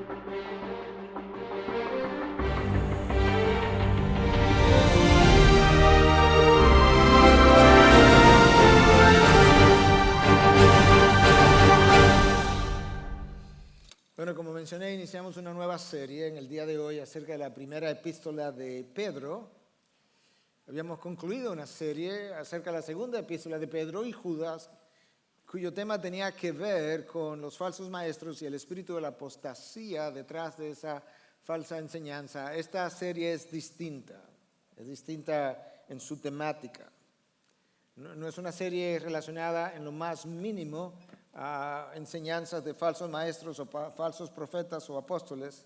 Bueno, como mencioné, iniciamos una nueva serie en el día de hoy acerca de la primera epístola de Pedro. Habíamos concluido una serie acerca de la segunda epístola de Pedro y Judas, cuyo tema tenía que ver con los falsos maestros y el espíritu de la apostasía detrás de esa falsa enseñanza. Esta serie es distinta en su temática. No es una serie relacionada en lo más mínimo a enseñanzas de falsos maestros o falsos profetas o apóstoles.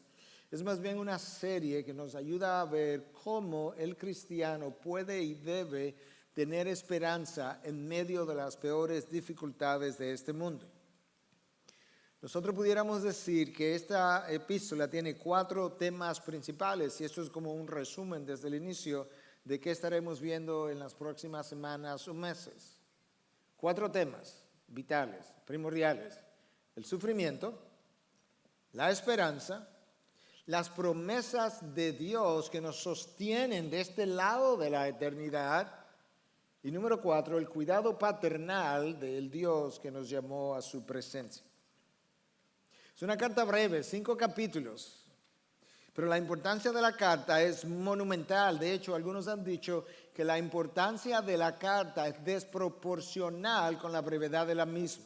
Es más bien una serie que nos ayuda a ver cómo el cristiano puede y debe tener esperanza en medio de las peores dificultades de este mundo. Nosotros pudiéramos decir que esta epístola tiene 4 temas principales, y esto es como un resumen desde el inicio de qué estaremos viendo en las próximas semanas o meses. 4 temas vitales, primordiales: el sufrimiento, la esperanza, las promesas de Dios que nos sostienen de este lado de la eternidad, y número 4, el cuidado paternal del Dios que nos llamó a su presencia. Es una carta breve, 5 capítulos. Pero la importancia de la carta es monumental. De hecho, algunos han dicho que la importancia de la carta es desproporcional con la brevedad de la misma.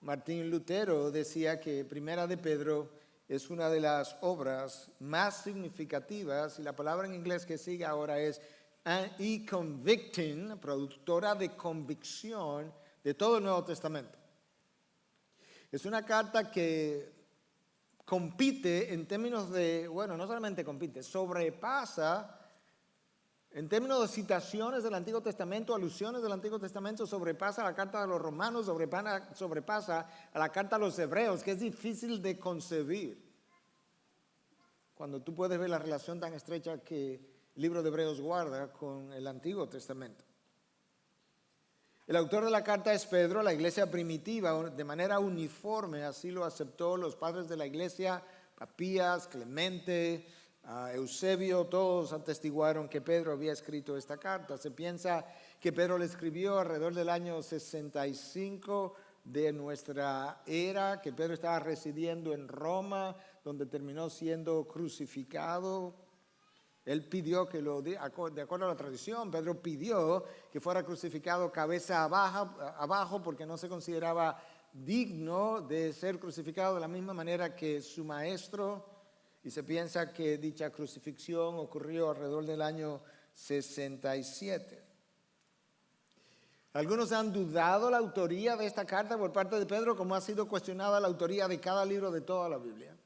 Martín Lutero decía que Primera de Pedro es una de las obras más significativas, y la palabra en inglés que sigue ahora es convicting, productora de convicción de todo el Nuevo Testamento. Es una carta que compite en términos de, bueno, no solamente compite, sobrepasa en términos de citaciones del Antiguo Testamento, alusiones del Antiguo Testamento, sobrepasa la carta de los Romanos, sobrepasa a la carta de los Hebreos, que es difícil de concebir cuando tú puedes ver la relación tan estrecha que el libro de Hebreos guarda con el Antiguo Testamento. El autor de la carta es Pedro. La iglesia primitiva, de manera uniforme, así lo aceptó. Los padres de la iglesia, Papías, Clemente, Eusebio, todos atestiguaron que Pedro había escrito esta carta. Se piensa que Pedro la escribió alrededor del año 65 de nuestra era, que Pedro estaba residiendo en Roma, donde terminó siendo crucificado. Él pidió que de acuerdo a la tradición, Pedro pidió que fuera crucificado cabeza abajo porque no se consideraba digno de ser crucificado de la misma manera que su maestro, y se piensa que dicha crucifixión ocurrió alrededor del año 67. Algunos han dudado la autoría de esta carta por parte de Pedro, como ha sido cuestionada la autoría de cada libro de toda la Biblia.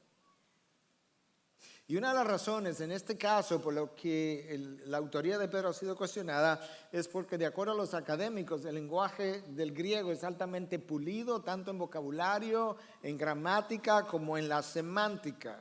Y una de las razones en este caso por lo que la autoría de Pedro ha sido cuestionada es porque, de acuerdo a los académicos, el lenguaje del griego es altamente pulido, tanto en vocabulario, en gramática, como en la semántica.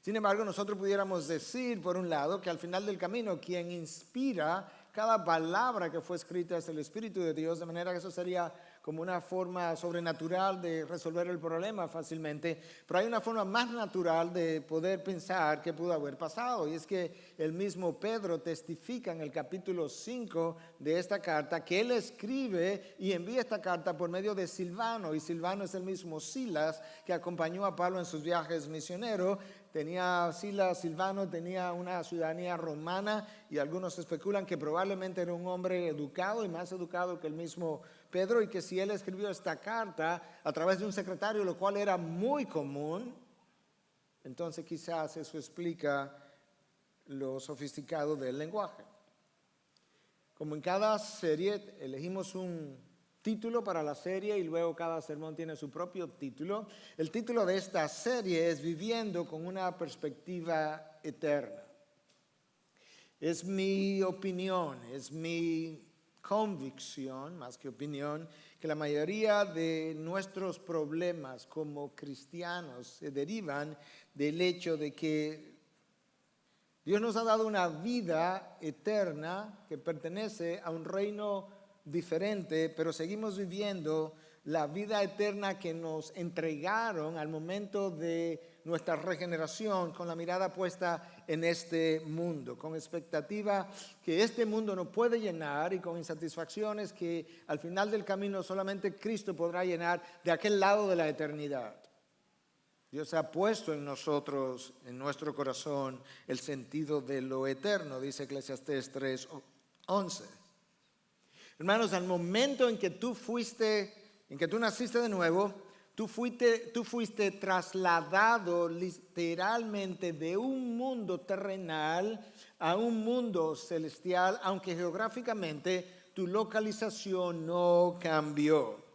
Sin embargo, nosotros pudiéramos decir, por un lado, que al final del camino, quien inspira cada palabra que fue escrita es el Espíritu de Dios, de manera que eso sería como una forma sobrenatural de resolver el problema fácilmente, pero hay una forma más natural de poder pensar qué pudo haber pasado, y es que el mismo Pedro testifica en el capítulo 5 de esta carta que él escribe y envía esta carta por medio de Silvano, y Silvano es el mismo Silas que acompañó a Pablo en sus viajes misioneros. Silvano tenía una ciudadanía romana, y algunos especulan que probablemente era un hombre educado y más educado que el mismo Pedro, y que si él escribió esta carta a través de un secretario, lo cual era muy común, entonces quizás eso explica lo sofisticado del lenguaje. Como en cada serie elegimos un título para la serie y luego cada sermón tiene su propio título. El título de esta serie es Viviendo con una perspectiva eterna. Es mi opinión, es mi convicción, más que opinión, que la mayoría de nuestros problemas como cristianos se derivan del hecho de que Dios nos ha dado una vida eterna que pertenece a un reino diferente, pero seguimos viviendo la vida eterna que nos entregaron al momento de nuestra regeneración, con la mirada puesta en este mundo, con expectativa que este mundo no puede llenar y con insatisfacciones que al final del camino solamente Cristo podrá llenar de aquel lado de la eternidad. Dios ha puesto en nosotros, en nuestro corazón, el sentido de lo eterno, dice Eclesiastés 3:11. Hermanos, al momento en que tú naciste de nuevo, tú fuiste trasladado literalmente de un mundo terrenal a un mundo celestial, aunque geográficamente tu localización no cambió.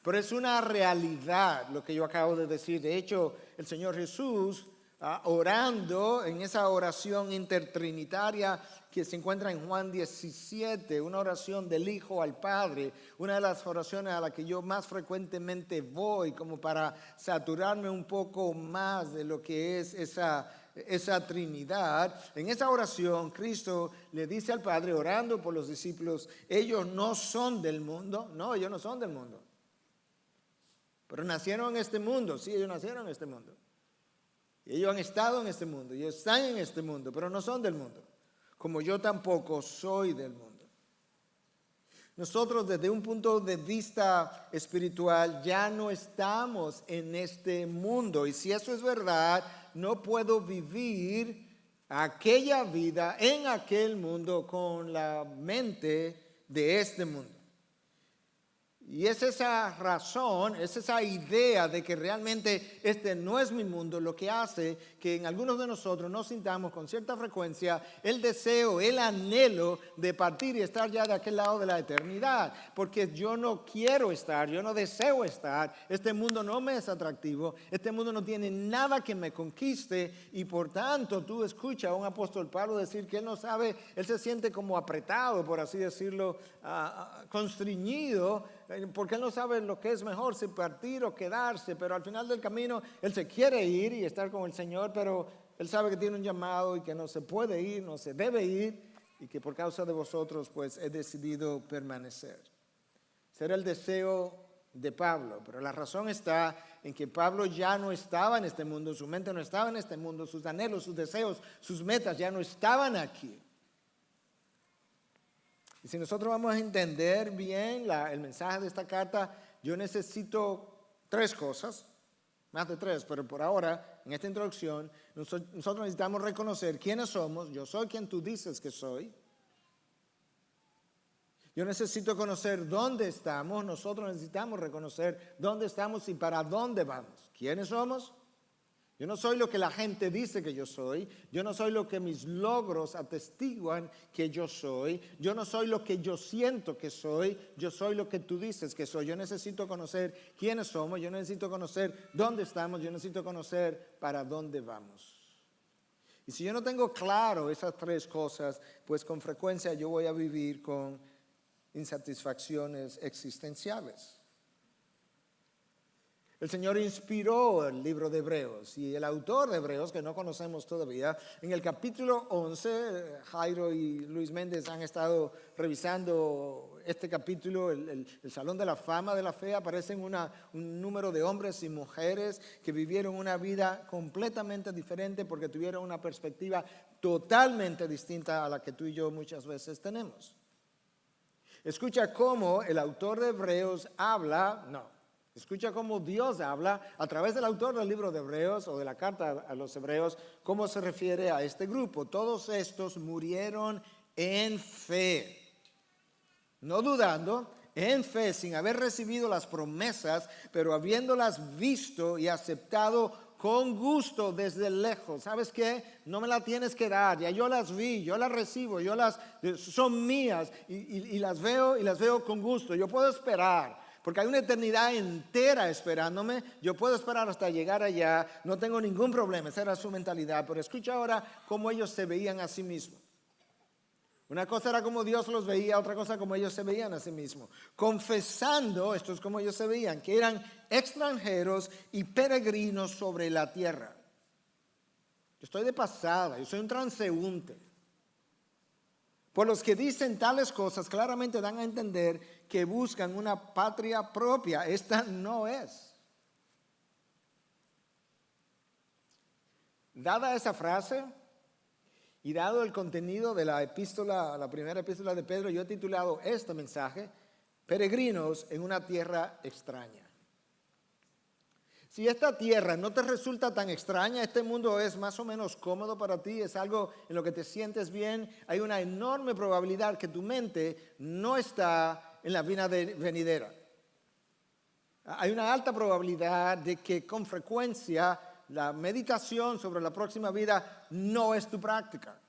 Pero es una realidad lo que yo acabo de decir. De hecho, el Señor Jesús, orando en esa oración intertrinitaria que se encuentra en Juan 17, una oración del Hijo al Padre, una de las oraciones a la que yo más frecuentemente voy, como para saturarme un poco más de lo que es esa Trinidad. En esa oración, Cristo le dice al Padre, orando por los discípulos, ellos no son del mundo. No, ellos no son del mundo. Pero nacieron en este mundo. Sí, ellos nacieron en este mundo. Y ellos han estado en este mundo. Ellos están en este mundo, pero no son del mundo. Como yo tampoco soy del mundo. Nosotros desde un punto de vista espiritual ya no estamos en este mundo. Y si eso es verdad, no puedo vivir aquella vida en aquel mundo con la mente de este mundo. Y es esa razón, es esa idea de que realmente este no es mi mundo lo que hace que en algunos de nosotros nos sintamos con cierta frecuencia el deseo, el anhelo de partir y estar ya de aquel lado de la eternidad. Porque yo no quiero estar, yo no deseo estar, este mundo no me es atractivo, este mundo no tiene nada que me conquiste y por tanto tú escuchas a un apóstol Pablo decir que él no sabe, él se siente como apretado, por así decirlo, constreñido, porque él no sabe lo que es mejor, si partir o quedarse, pero al final del camino él se quiere ir y estar con el Señor, pero él sabe que tiene un llamado y que no se puede ir, no se debe ir, y que por causa de vosotros pues he decidido permanecer. Ese era el deseo de Pablo, pero la razón está en que Pablo ya no estaba en este mundo, su mente no estaba en este mundo, sus anhelos, sus deseos, sus metas ya no estaban aquí. Y si nosotros vamos a entender bien el mensaje de esta carta, yo necesito 3 cosas, más de 3, pero por ahora, en esta introducción, nosotros necesitamos reconocer quiénes somos. Yo soy quien tú dices que soy. Yo necesito conocer dónde estamos. Nosotros necesitamos reconocer dónde estamos y para dónde vamos. ¿Quiénes somos? Yo no soy lo que la gente dice que yo soy. Yo no soy lo que mis logros atestiguan que yo soy. Yo no soy lo que yo siento que soy. Yo soy lo que tú dices que soy. Yo necesito conocer quiénes somos. Yo necesito conocer dónde estamos. Yo necesito conocer para dónde vamos. Y si yo no tengo claro esas 3 cosas, pues con frecuencia yo voy a vivir con insatisfacciones existenciales. El Señor inspiró el libro de Hebreos y el autor de Hebreos, que no conocemos todavía, en el capítulo 11, Jairo y Luis Méndez han estado revisando este capítulo, el Salón de la Fama de la Fe. Aparecen un número de hombres y mujeres que vivieron una vida completamente diferente porque tuvieron una perspectiva totalmente distinta a la que tú y yo muchas veces tenemos. Escucha cómo el autor de Hebreos escucha cómo Dios habla a través del autor del libro de Hebreos o de la carta a los Hebreos, cómo se refiere a este grupo. Todos estos murieron en fe, no dudando, en fe, sin haber recibido las promesas, pero habiéndolas visto y aceptado con gusto desde lejos. ¿Sabes qué? No me la tienes que dar, ya yo las vi, yo las recibo, son mías y las veo con gusto. Yo puedo esperar. Porque hay una eternidad entera esperándome. Yo puedo esperar hasta llegar allá. No tengo ningún problema. Esa era su mentalidad. Pero escucha ahora cómo ellos se veían a sí mismos. Una cosa era como Dios los veía. Otra cosa como ellos se veían a sí mismos. Confesando, esto es como ellos se veían, que eran extranjeros y peregrinos sobre la tierra. Yo estoy de pasada. Yo soy un transeúnte. Por los que dicen tales cosas, claramente dan a entender que buscan una patria propia. Esta no es. Dada esa frase y dado el contenido de la epístola, la primera epístola de Pedro, yo he titulado este mensaje, Peregrinos en una tierra extraña. Si esta tierra no te resulta tan extraña, este mundo es más o menos cómodo para ti, es algo en lo que te sientes bien, hay una enorme probabilidad que tu mente no está en la vida venidera. Hay una alta probabilidad de que con frecuencia la meditación sobre la próxima vida no es tu práctica.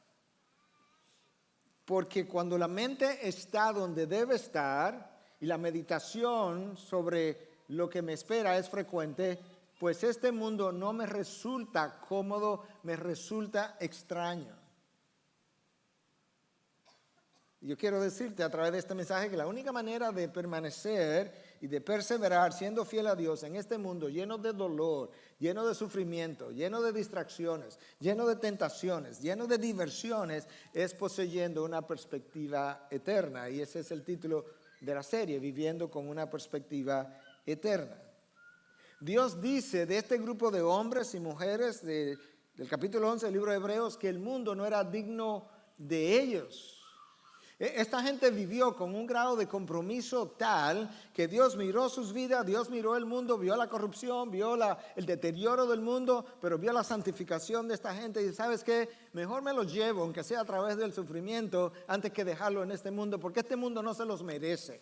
Porque cuando la mente está donde debe estar y la meditación sobre lo que me espera es frecuente, pues este mundo no me resulta cómodo, me resulta extraño. Yo quiero decirte a través de este mensaje que la única manera de permanecer y de perseverar siendo fiel a Dios en este mundo lleno de dolor, lleno de sufrimiento, lleno de distracciones, lleno de tentaciones, lleno de diversiones, es poseyendo una perspectiva eterna. Y ese es el título de la serie, Viviendo con una perspectiva eterna. Dios dice de este grupo de hombres y mujeres del capítulo 11 del libro de Hebreos que el mundo no era digno de ellos. Esta gente vivió con un grado de compromiso tal que Dios miró sus vidas, Dios miró el mundo, vio la corrupción, vio el deterioro del mundo, pero vio la santificación de esta gente y ¿sabes qué? Mejor me los llevo, aunque sea a través del sufrimiento, antes que dejarlo en este mundo, porque este mundo no se los merece.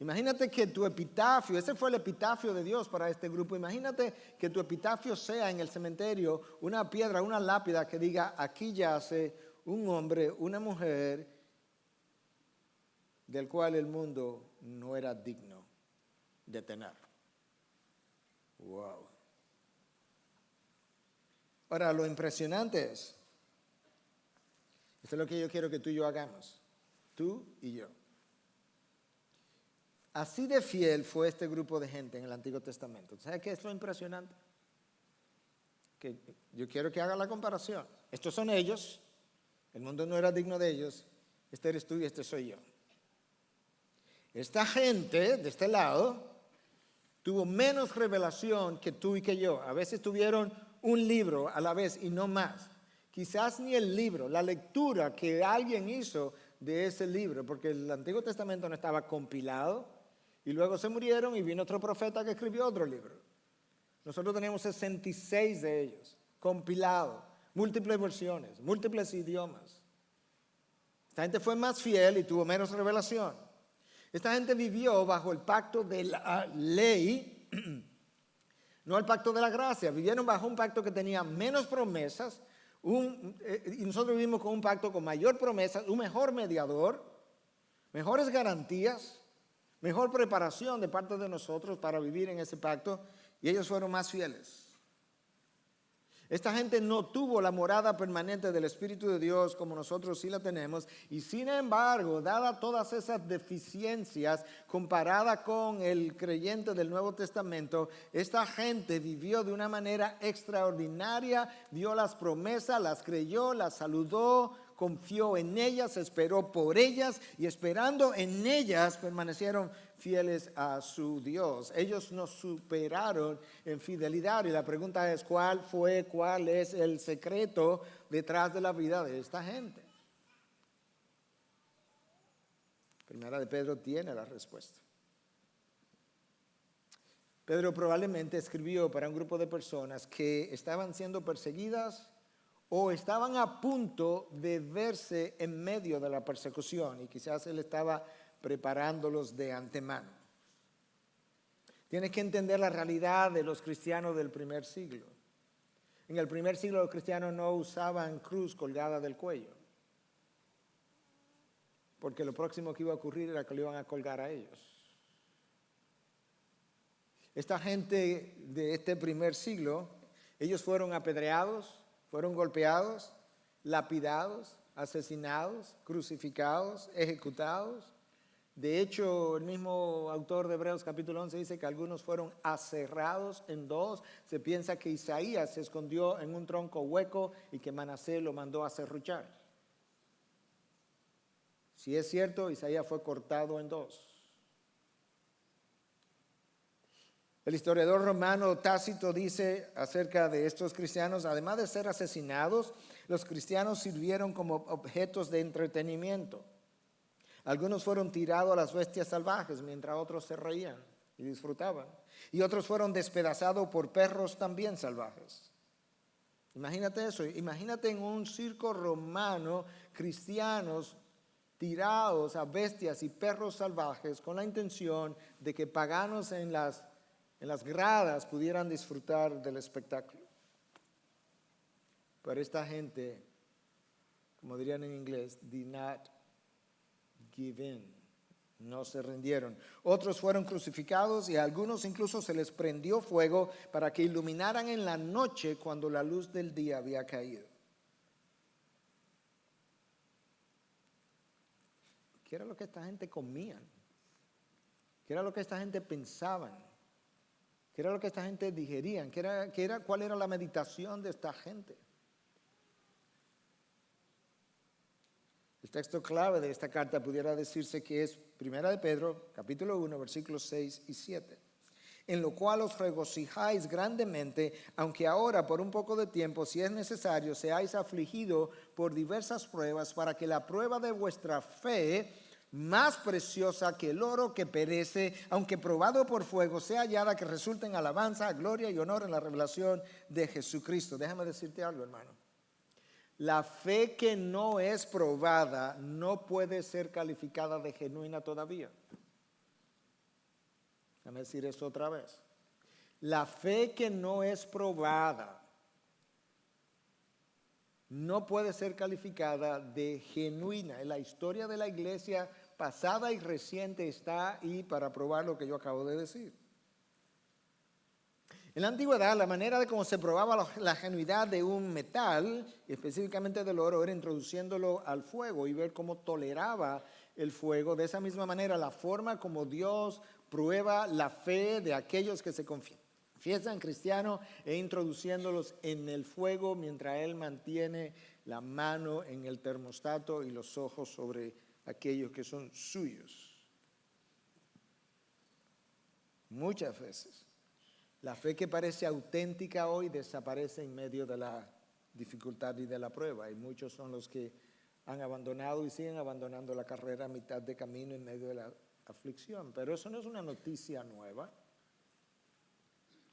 Imagínate que tu epitafio, ese fue el epitafio de Dios para este grupo, imagínate que tu epitafio sea en el cementerio una piedra, una lápida que diga, aquí yace un hombre, una mujer, del cual el mundo no era digno de tener. Wow. Ahora, lo impresionante es, esto es lo que yo quiero que tú y yo hagamos, tú y yo. Así de fiel fue este grupo de gente en el Antiguo Testamento. ¿Sabes qué es lo impresionante? Que yo quiero que haga la comparación. Estos son ellos, el mundo no era digno de ellos, este eres tú y este soy yo. Esta gente de este lado tuvo menos revelación que tú y que yo. A veces tuvieron un libro a la vez y no más. Quizás ni el libro, la lectura que alguien hizo de ese libro, porque el Antiguo Testamento no estaba compilado. Y luego se murieron y vino otro profeta que escribió otro libro. Nosotros tenemos 66 de ellos, compilados, múltiples versiones, múltiples idiomas. Esta gente fue más fiel y tuvo menos revelación. Esta gente vivió bajo el pacto de la ley, no el pacto de la gracia. Vivieron bajo un pacto que tenía menos promesas y nosotros vivimos con un pacto con mayor promesa, un mejor mediador, mejores garantías, mejor preparación de parte de nosotros para vivir en ese pacto, y ellos fueron más fieles. Esta gente no tuvo la morada permanente del Espíritu de Dios como nosotros sí la tenemos, y sin embargo, dadas todas esas deficiencias comparada con el creyente del Nuevo Testamento, esta gente vivió de una manera extraordinaria, vio las promesas, las creyó, las saludó, confió en ellas, esperó por ellas y esperando en ellas permanecieron fieles a su Dios. Ellos nos superaron en fidelidad y la pregunta es cuál es el secreto detrás de la vida de esta gente. Primera de Pedro tiene la respuesta. Pedro probablemente escribió para un grupo de personas que estaban siendo perseguidas o estaban a punto de verse en medio de la persecución y quizás él estaba preparándolos de antemano. Tienes que entender la realidad de los cristianos del primer siglo. En el primer siglo los cristianos no usaban cruz colgada del cuello, porque lo próximo que iba a ocurrir era que lo iban a colgar a ellos. Esta gente de este primer siglo, ellos fueron apedreados, fueron golpeados, lapidados, asesinados, crucificados, ejecutados. De hecho, el mismo autor de Hebreos capítulo 11 dice que algunos fueron aserrados en dos. Se piensa que Isaías se escondió en un tronco hueco y que Manasés lo mandó a serruchar. Si es cierto, Isaías fue cortado en dos. El historiador romano Tácito dice acerca de estos cristianos, además de ser asesinados, los cristianos sirvieron como objetos de entretenimiento. Algunos fueron tirados a las bestias salvajes, mientras otros se reían y disfrutaban. Y otros fueron despedazados por perros también salvajes. Imagínate eso, imagínate en un circo romano, cristianos tirados a bestias y perros salvajes con la intención de que paganos en las gradas pudieran disfrutar del espectáculo. Pero esta gente, como dirían en inglés, did not give in, no se rindieron. Otros fueron crucificados y a algunos incluso se les prendió fuego para que iluminaran en la noche cuando la luz del día había caído. ¿Qué era lo que esta gente comían? ¿Qué era lo que esta gente pensaban? ¿Qué era lo que esta gente digerían? ¿Cuál era la meditación de esta gente? El texto clave de esta carta pudiera decirse que es 1 de Pedro, capítulo 1, versículos 6 y 7. En lo cual os regocijáis grandemente, aunque ahora por un poco de tiempo, si es necesario, seáis afligidos por diversas pruebas, para que la prueba de vuestra fe, más preciosa que el oro que perece, aunque probado por fuego, sea hallada que resulte en alabanza, gloria y honor en la revelación de Jesucristo. Déjame decirte algo, hermano. La fe que no es probada no puede ser calificada de genuina todavía. Déjame decir eso otra vez. La fe que no es probada no puede ser calificada de genuina. En la historia de la iglesia pasada y reciente está ahí para probar lo que yo acabo de decir. En la antigüedad, la manera de cómo se probaba la genuidad de un metal, específicamente del oro, era introduciéndolo al fuego y ver cómo toleraba el fuego. De esa misma manera, la forma como Dios prueba la fe de aquellos que se confiesan cristianos e introduciéndolos en el fuego mientras Él mantiene la mano en el termostato y los ojos sobre aquellos que son suyos. Muchas veces, la fe que parece auténtica hoy desaparece en medio de la dificultad y de la prueba. Y muchos son los que han abandonado y siguen abandonando la carrera a mitad de camino en medio de la aflicción. Pero eso no es una noticia nueva.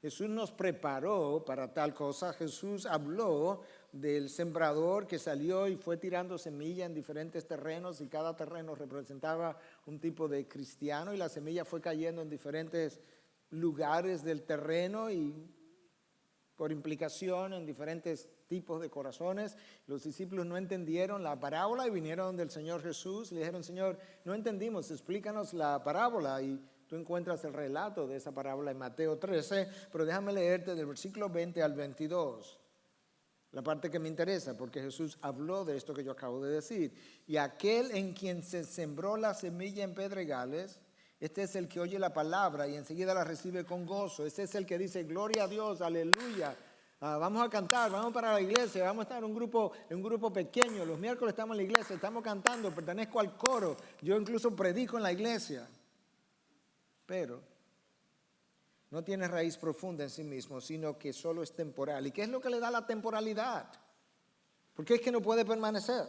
Jesús nos preparó para tal cosa. Jesús habló del sembrador que salió y fue tirando semilla en diferentes terrenos y cada terreno representaba un tipo de cristiano y la semilla fue cayendo en diferentes lugares del terreno y por implicación en diferentes tipos de corazones. Los discípulos no entendieron la parábola y vinieron donde el Señor Jesús. Le dijeron: Señor, no entendimos, explícanos la parábola. Y tú encuentras el relato de esa parábola en Mateo 13, pero déjame leerte del versículo 20 al 22. La parte que me interesa, porque Jesús habló de esto que yo acabo de decir. Y aquel en quien se sembró la semilla en pedregales, este es el que oye la palabra y enseguida la recibe con gozo. Este es el que dice: gloria a Dios, aleluya. Vamos a cantar, vamos para la iglesia, vamos a estar en un grupo pequeño. Los miércoles estamos en la iglesia, estamos cantando, pertenezco al coro. Yo incluso predico en la iglesia. Pero no tiene raíz profunda en sí mismo, sino que solo es temporal. ¿Y qué es lo que le da la temporalidad? Porque es que no puede permanecer.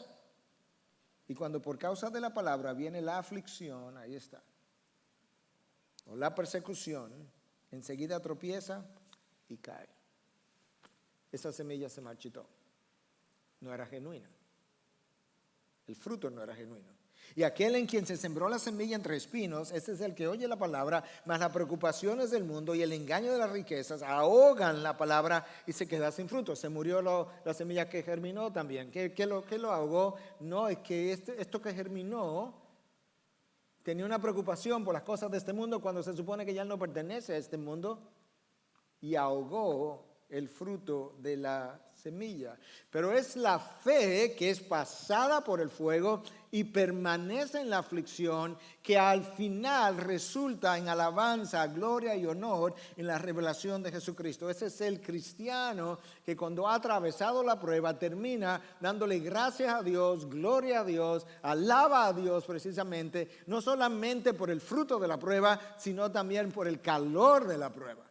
Y cuando por causa de la palabra viene la aflicción, ahí está, o la persecución, enseguida tropieza y cae. Esa semilla se marchitó. No era genuina. El fruto no era genuino. Y aquel en quien se sembró la semilla entre espinos, ese es el que oye la palabra, mas las preocupaciones del mundo y el engaño de las riquezas ahogan la palabra y se queda sin fruto. Se murió la semilla que germinó también. ¿Qué lo ahogó? No, es que esto que germinó tenía una preocupación por las cosas de este mundo cuando se supone que ya no pertenece a este mundo y ahogó el fruto de la semilla semilla. Pero es la fe que es pasada por el fuego y permanece en la aflicción, que al final resulta en alabanza, gloria y honor en la revelación de Jesucristo. Ese es el cristiano que cuando ha atravesado la prueba termina dándole gracias a Dios, gloria a Dios, alaba a Dios precisamente, no solamente por el fruto de la prueba, sino también por el calor de la prueba.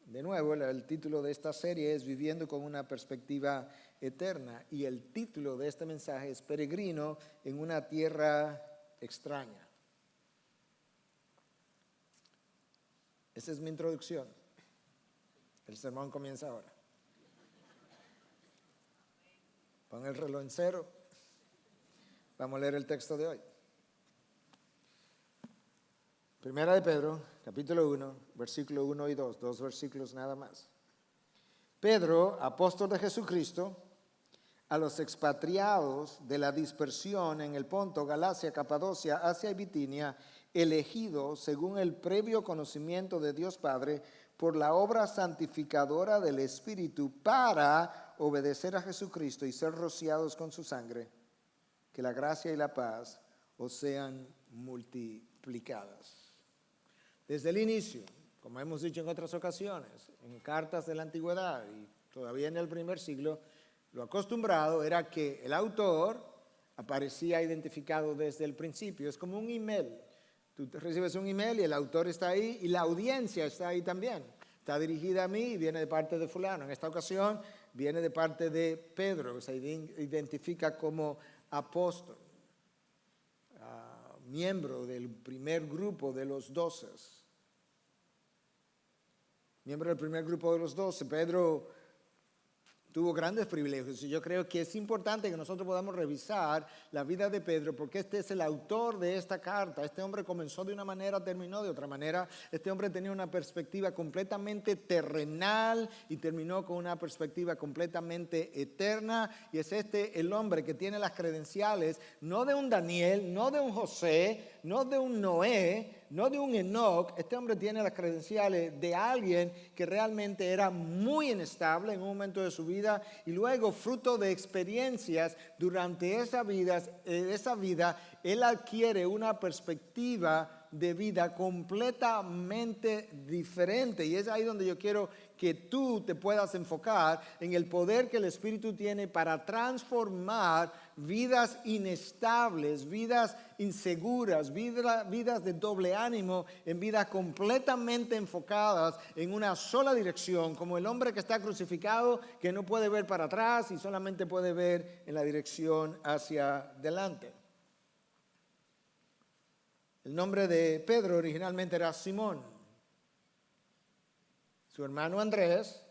De nuevo, el título de esta serie es Viviendo con una perspectiva eterna, y el título de este mensaje es Peregrino en una tierra extraña. Esa es mi introducción. El sermón comienza ahora. Pon el reloj en cero. Vamos a leer el texto de hoy. Primera de Pedro, capítulo 1, versículo 1 y 2, 2 versículos nada más. Pedro, apóstol de Jesucristo, a los expatriados de la dispersión en el Ponto, Galacia, Capadocia, Asia y Bitinia, elegidos según el previo conocimiento de Dios Padre, por la obra santificadora del Espíritu, para obedecer a Jesucristo y ser rociados con su sangre, que la gracia y la paz os sean multiplicadas. Desde el inicio, como hemos dicho en otras ocasiones, en cartas de la antigüedad y todavía en el primer siglo, lo acostumbrado era que el autor aparecía identificado desde el principio. Es como un email. Tú recibes un email y el autor está ahí y la audiencia está ahí también. Está dirigida a mí y viene de parte de fulano. En esta ocasión viene de parte de Pedro, que se identifica como apóstol, miembro del primer grupo de los 12. Miembro del primer grupo de los 12. Pedro tuvo grandes privilegios y yo creo que es importante que nosotros podamos revisar la vida de Pedro, porque este es el autor de esta carta. Este hombre comenzó de una manera, terminó de otra manera. Este hombre tenía una perspectiva completamente terrenal y terminó con una perspectiva completamente eterna, y es este el hombre que tiene las credenciales no de un Daniel, no de un José, no de un Noé, no de un Enoc. Este hombre tiene las credenciales de alguien que realmente era muy inestable en un momento de su vida, y luego, fruto de experiencias durante esa vida, él adquiere una perspectiva de vida completamente diferente. Y es ahí donde yo quiero que tú te puedas enfocar en el poder que el Espíritu tiene para transformar vidas inestables, vidas inseguras, vidas de doble ánimo, en vidas completamente enfocadas en una sola dirección, como el hombre que está crucificado, que no puede ver para atrás y solamente puede ver en la dirección hacia adelante. El nombre de Pedro originalmente era Simón. Su hermano Andrés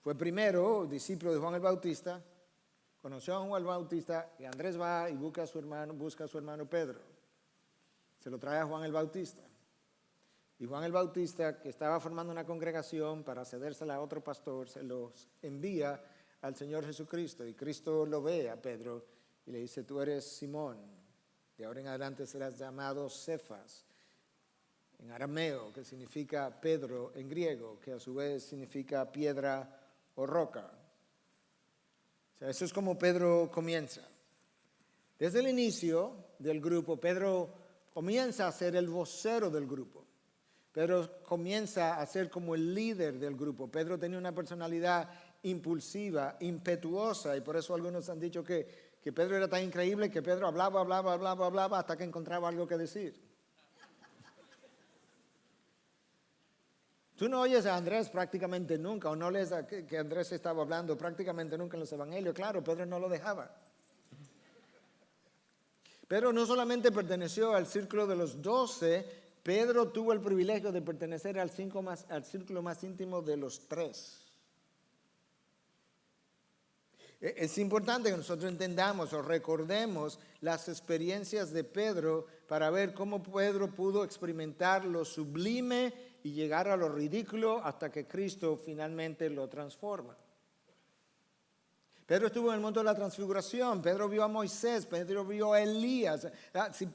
fue primero discípulo de Juan el Bautista, conoció a Juan el Bautista, y Andrés va y busca a su hermano Pedro. Se lo trae a Juan el Bautista. Y Juan el Bautista, que estaba formando una congregación para cedérsela a otro pastor, se los envía al Señor Jesucristo. Y Cristo lo ve a Pedro y le dice: tú eres Simón, de ahora en adelante serás llamado Cefas, en arameo, que significa Pedro en griego, que a su vez significa piedra o roca. O sea, eso es como Pedro comienza. Desde el inicio del grupo, Pedro comienza a ser el vocero del grupo. Pedro comienza a ser como el líder del grupo. Pedro tenía una personalidad impulsiva, impetuosa, y por eso algunos han dicho que Pedro era tan increíble que Pedro hablaba hasta que encontraba algo que decir. Tú no oyes a Andrés prácticamente nunca, o no lees que Andrés estaba hablando prácticamente nunca en los evangelios. Claro, Pedro no lo dejaba. Pedro no solamente perteneció al círculo de los 12, Pedro tuvo el privilegio de pertenecer al círculo más íntimo de los 3. Es importante que nosotros entendamos o recordemos las experiencias de Pedro para ver cómo Pedro pudo experimentar lo sublime y llegar a lo ridículo hasta que Cristo finalmente lo transforma. Pedro estuvo en el monte de la transfiguración, Pedro vio a Moisés, Pedro vio a Elías.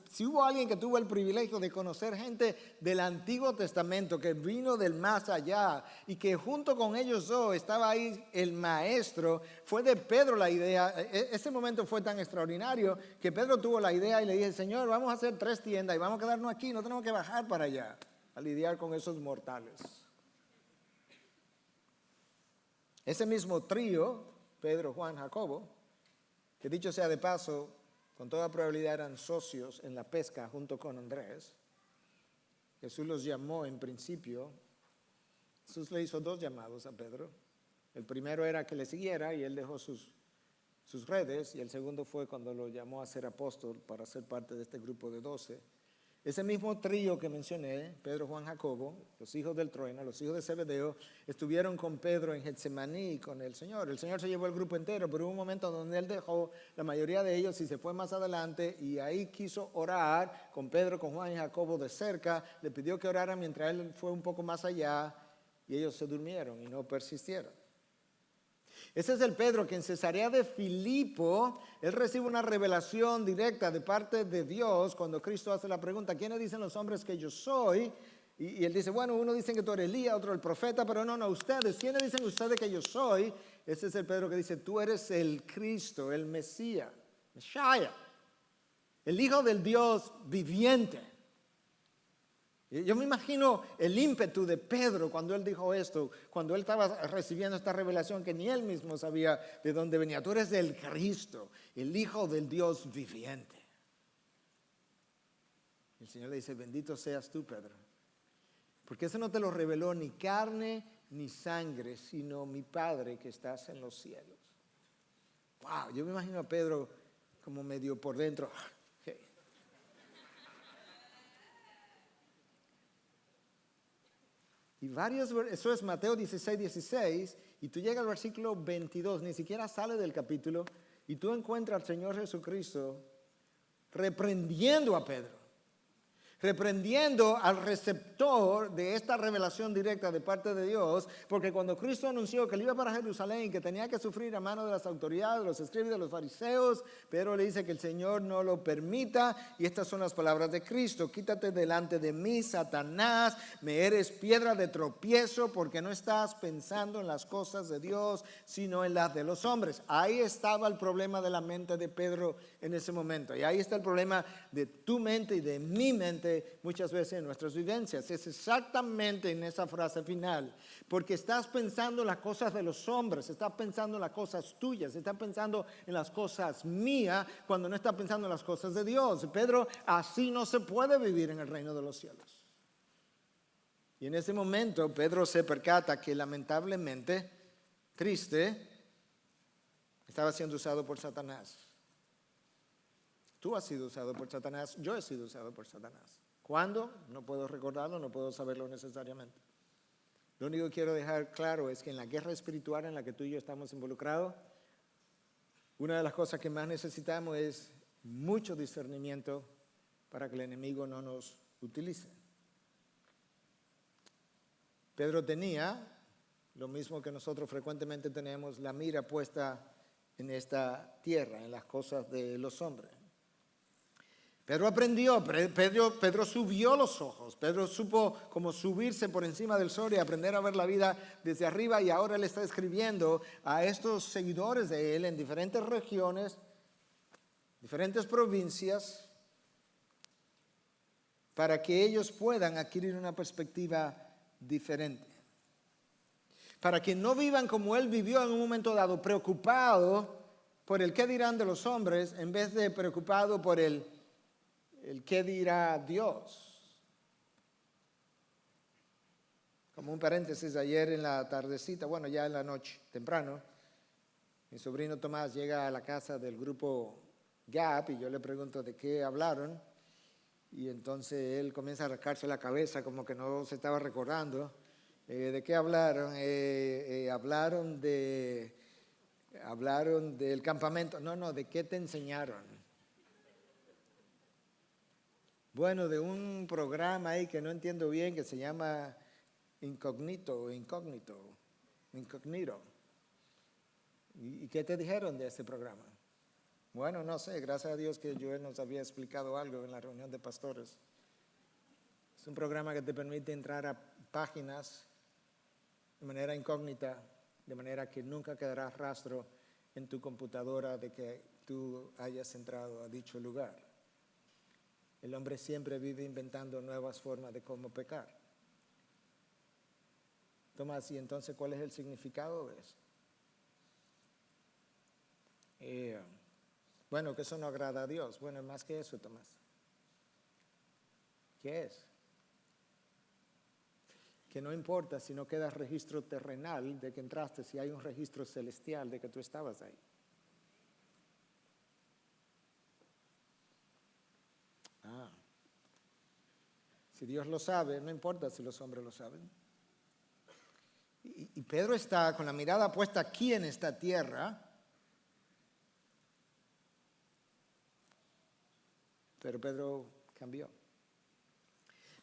Si hubo alguien que tuvo el privilegio de conocer gente del Antiguo Testamento que vino del más allá y que junto con ellos dos estaba ahí el maestro, fue de Pedro la idea. Ese momento fue tan extraordinario que Pedro tuvo la idea y le dije, Señor, vamos a hacer 3 tiendas y vamos a quedarnos aquí, no tenemos que bajar para allá a lidiar con esos mortales. Ese mismo trío, Pedro, Juan, Jacobo, que dicho sea de paso, con toda probabilidad eran socios en la pesca junto con Andrés. Jesús los llamó en principio. Jesús le hizo 2 llamados a Pedro. El primero era que le siguiera y él dejó sus redes, y el segundo fue cuando lo llamó a ser apóstol para ser parte de este grupo de 12. Ese mismo trío que mencioné, Pedro, Juan, Jacobo, los hijos del trueno, los hijos de Zebedeo, estuvieron con Pedro en Getsemaní con el Señor. El Señor se llevó el grupo entero, pero hubo un momento donde Él dejó la mayoría de ellos y se fue más adelante y ahí quiso orar con Pedro, con Juan y Jacobo de cerca. Le pidió que oraran mientras Él fue un poco más allá y ellos se durmieron y no persistieron. Ese es el Pedro que en Cesarea de Filipo, él recibe una revelación directa de parte de Dios cuando Cristo hace la pregunta, ¿quiénes dicen los hombres que yo soy? Y él dice, bueno, uno dice que tú eres Elías, otro el profeta, pero no, ustedes, ¿quiénes dicen ustedes que yo soy? Ese es el Pedro que dice, tú eres el Cristo, el Mesías, Messiah, el Hijo del Dios viviente. Yo me imagino el ímpetu de Pedro cuando él dijo esto, cuando él estaba recibiendo esta revelación que ni él mismo sabía de dónde venía. Tú eres el Cristo, el Hijo del Dios viviente. El Señor le dice, bendito seas tú, Pedro, porque eso no te lo reveló ni carne ni sangre, sino mi Padre que estás en los cielos. Wow, yo me imagino a Pedro como medio por dentro. Y eso es Mateo 16, y tú llegas al versículo 22, ni siquiera sale del capítulo, y tú encuentras al Señor Jesucristo reprendiendo a Pedro, reprendiendo al receptor de esta revelación directa de parte de Dios, porque cuando Cristo anunció que él iba para Jerusalén y que tenía que sufrir a mano de las autoridades, de los escribas y de los fariseos, Pedro le dice que el Señor no lo permita, y estas son las palabras de Cristo: quítate delante de mí, Satanás, me eres piedra de tropiezo, porque no estás pensando en las cosas de Dios, sino en las de los hombres. Ahí estaba el problema de la mente de Pedro en ese momento, y ahí está el problema de tu mente y de mi mente muchas veces en nuestras vivencias. Es exactamente en esa frase final, porque estás pensando en las cosas de los hombres, estás pensando en las cosas tuyas, estás pensando en las cosas mías, cuando no estás pensando en las cosas de Dios. Pedro, así no se puede vivir en el reino de los cielos. Y en ese momento Pedro se percata que lamentablemente, triste, estaba siendo usado por Satanás. Tú has sido usado por Satanás, yo he sido usado por Satanás. ¿Cuándo? No puedo recordarlo, no puedo saberlo necesariamente. Lo único que quiero dejar claro es que en la guerra espiritual en la que tú y yo estamos involucrados, una de las cosas que más necesitamos es mucho discernimiento para que el enemigo no nos utilice. Pedro tenía lo mismo que nosotros frecuentemente tenemos, la mira puesta en esta tierra, en las cosas de los hombres. Pedro aprendió, Pedro subió los ojos, Pedro supo cómo subirse por encima del sol y aprender a ver la vida desde arriba, y ahora él está escribiendo a estos seguidores de él en diferentes regiones, diferentes provincias, para que ellos puedan adquirir una perspectiva diferente. Para que no vivan como él vivió en un momento dado, preocupado por el qué dirán de los hombres, en vez de preocupado por el qué dirá Dios. Como un paréntesis, ayer en la tardecita, bueno, ya en la noche, temprano, mi sobrino Tomás llega a la casa del grupo Gap y yo le pregunto de qué hablaron, y entonces él comienza a rascarse la cabeza como que no se estaba recordando. ¿De qué hablaron? Hablaron del campamento. No, ¿de qué te enseñaron? Bueno, de un programa ahí que no entiendo bien, que se llama Incognito. ¿Y qué te dijeron de este programa? Bueno, no sé, gracias a Dios que Joel nos había explicado algo en la reunión de pastores. Es un programa que te permite entrar a páginas de manera incógnita, de manera que nunca quedará rastro en tu computadora de que tú hayas entrado a dicho lugar. El hombre siempre vive inventando nuevas formas de cómo pecar. Tomás, ¿y entonces cuál es el significado de eso? Bueno, que eso no agrada a Dios. Bueno, es más que eso, Tomás. ¿Qué es? Que no importa si no queda registro terrenal de que entraste, si hay un registro celestial de que tú estabas ahí. Si Dios lo sabe, no importa si los hombres lo saben. Y Pedro está con la mirada puesta aquí en esta tierra, pero Pedro cambió.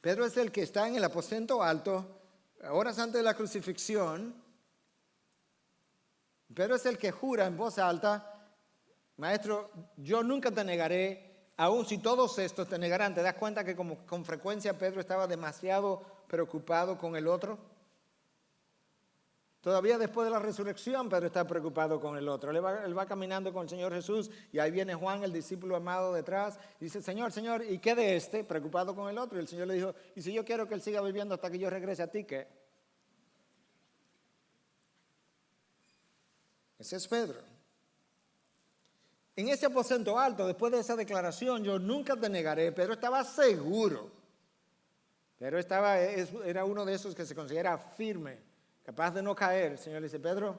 Pedro es el que está en el aposento alto, horas antes de la crucifixión. Pedro es el que jura en voz alta: Maestro, yo nunca te negaré, aun si todos estos te negarán. ¿Te das cuenta que con frecuencia Pedro estaba demasiado preocupado con el otro? Todavía después de la resurrección, Pedro está preocupado con el otro. Él va caminando con el Señor Jesús y ahí viene Juan, el discípulo amado, detrás. Y dice: Señor, Señor, ¿y qué de este? Preocupado con el otro. Y el Señor le dijo: ¿y si yo quiero que él siga viviendo hasta que yo regrese a ti, qué? Ese es Pedro. En ese aposento alto, después de esa declaración, yo nunca te negaré, Pedro estaba seguro. Pero era uno de esos que se considera firme, capaz de no caer. El Señor le dice: Pedro,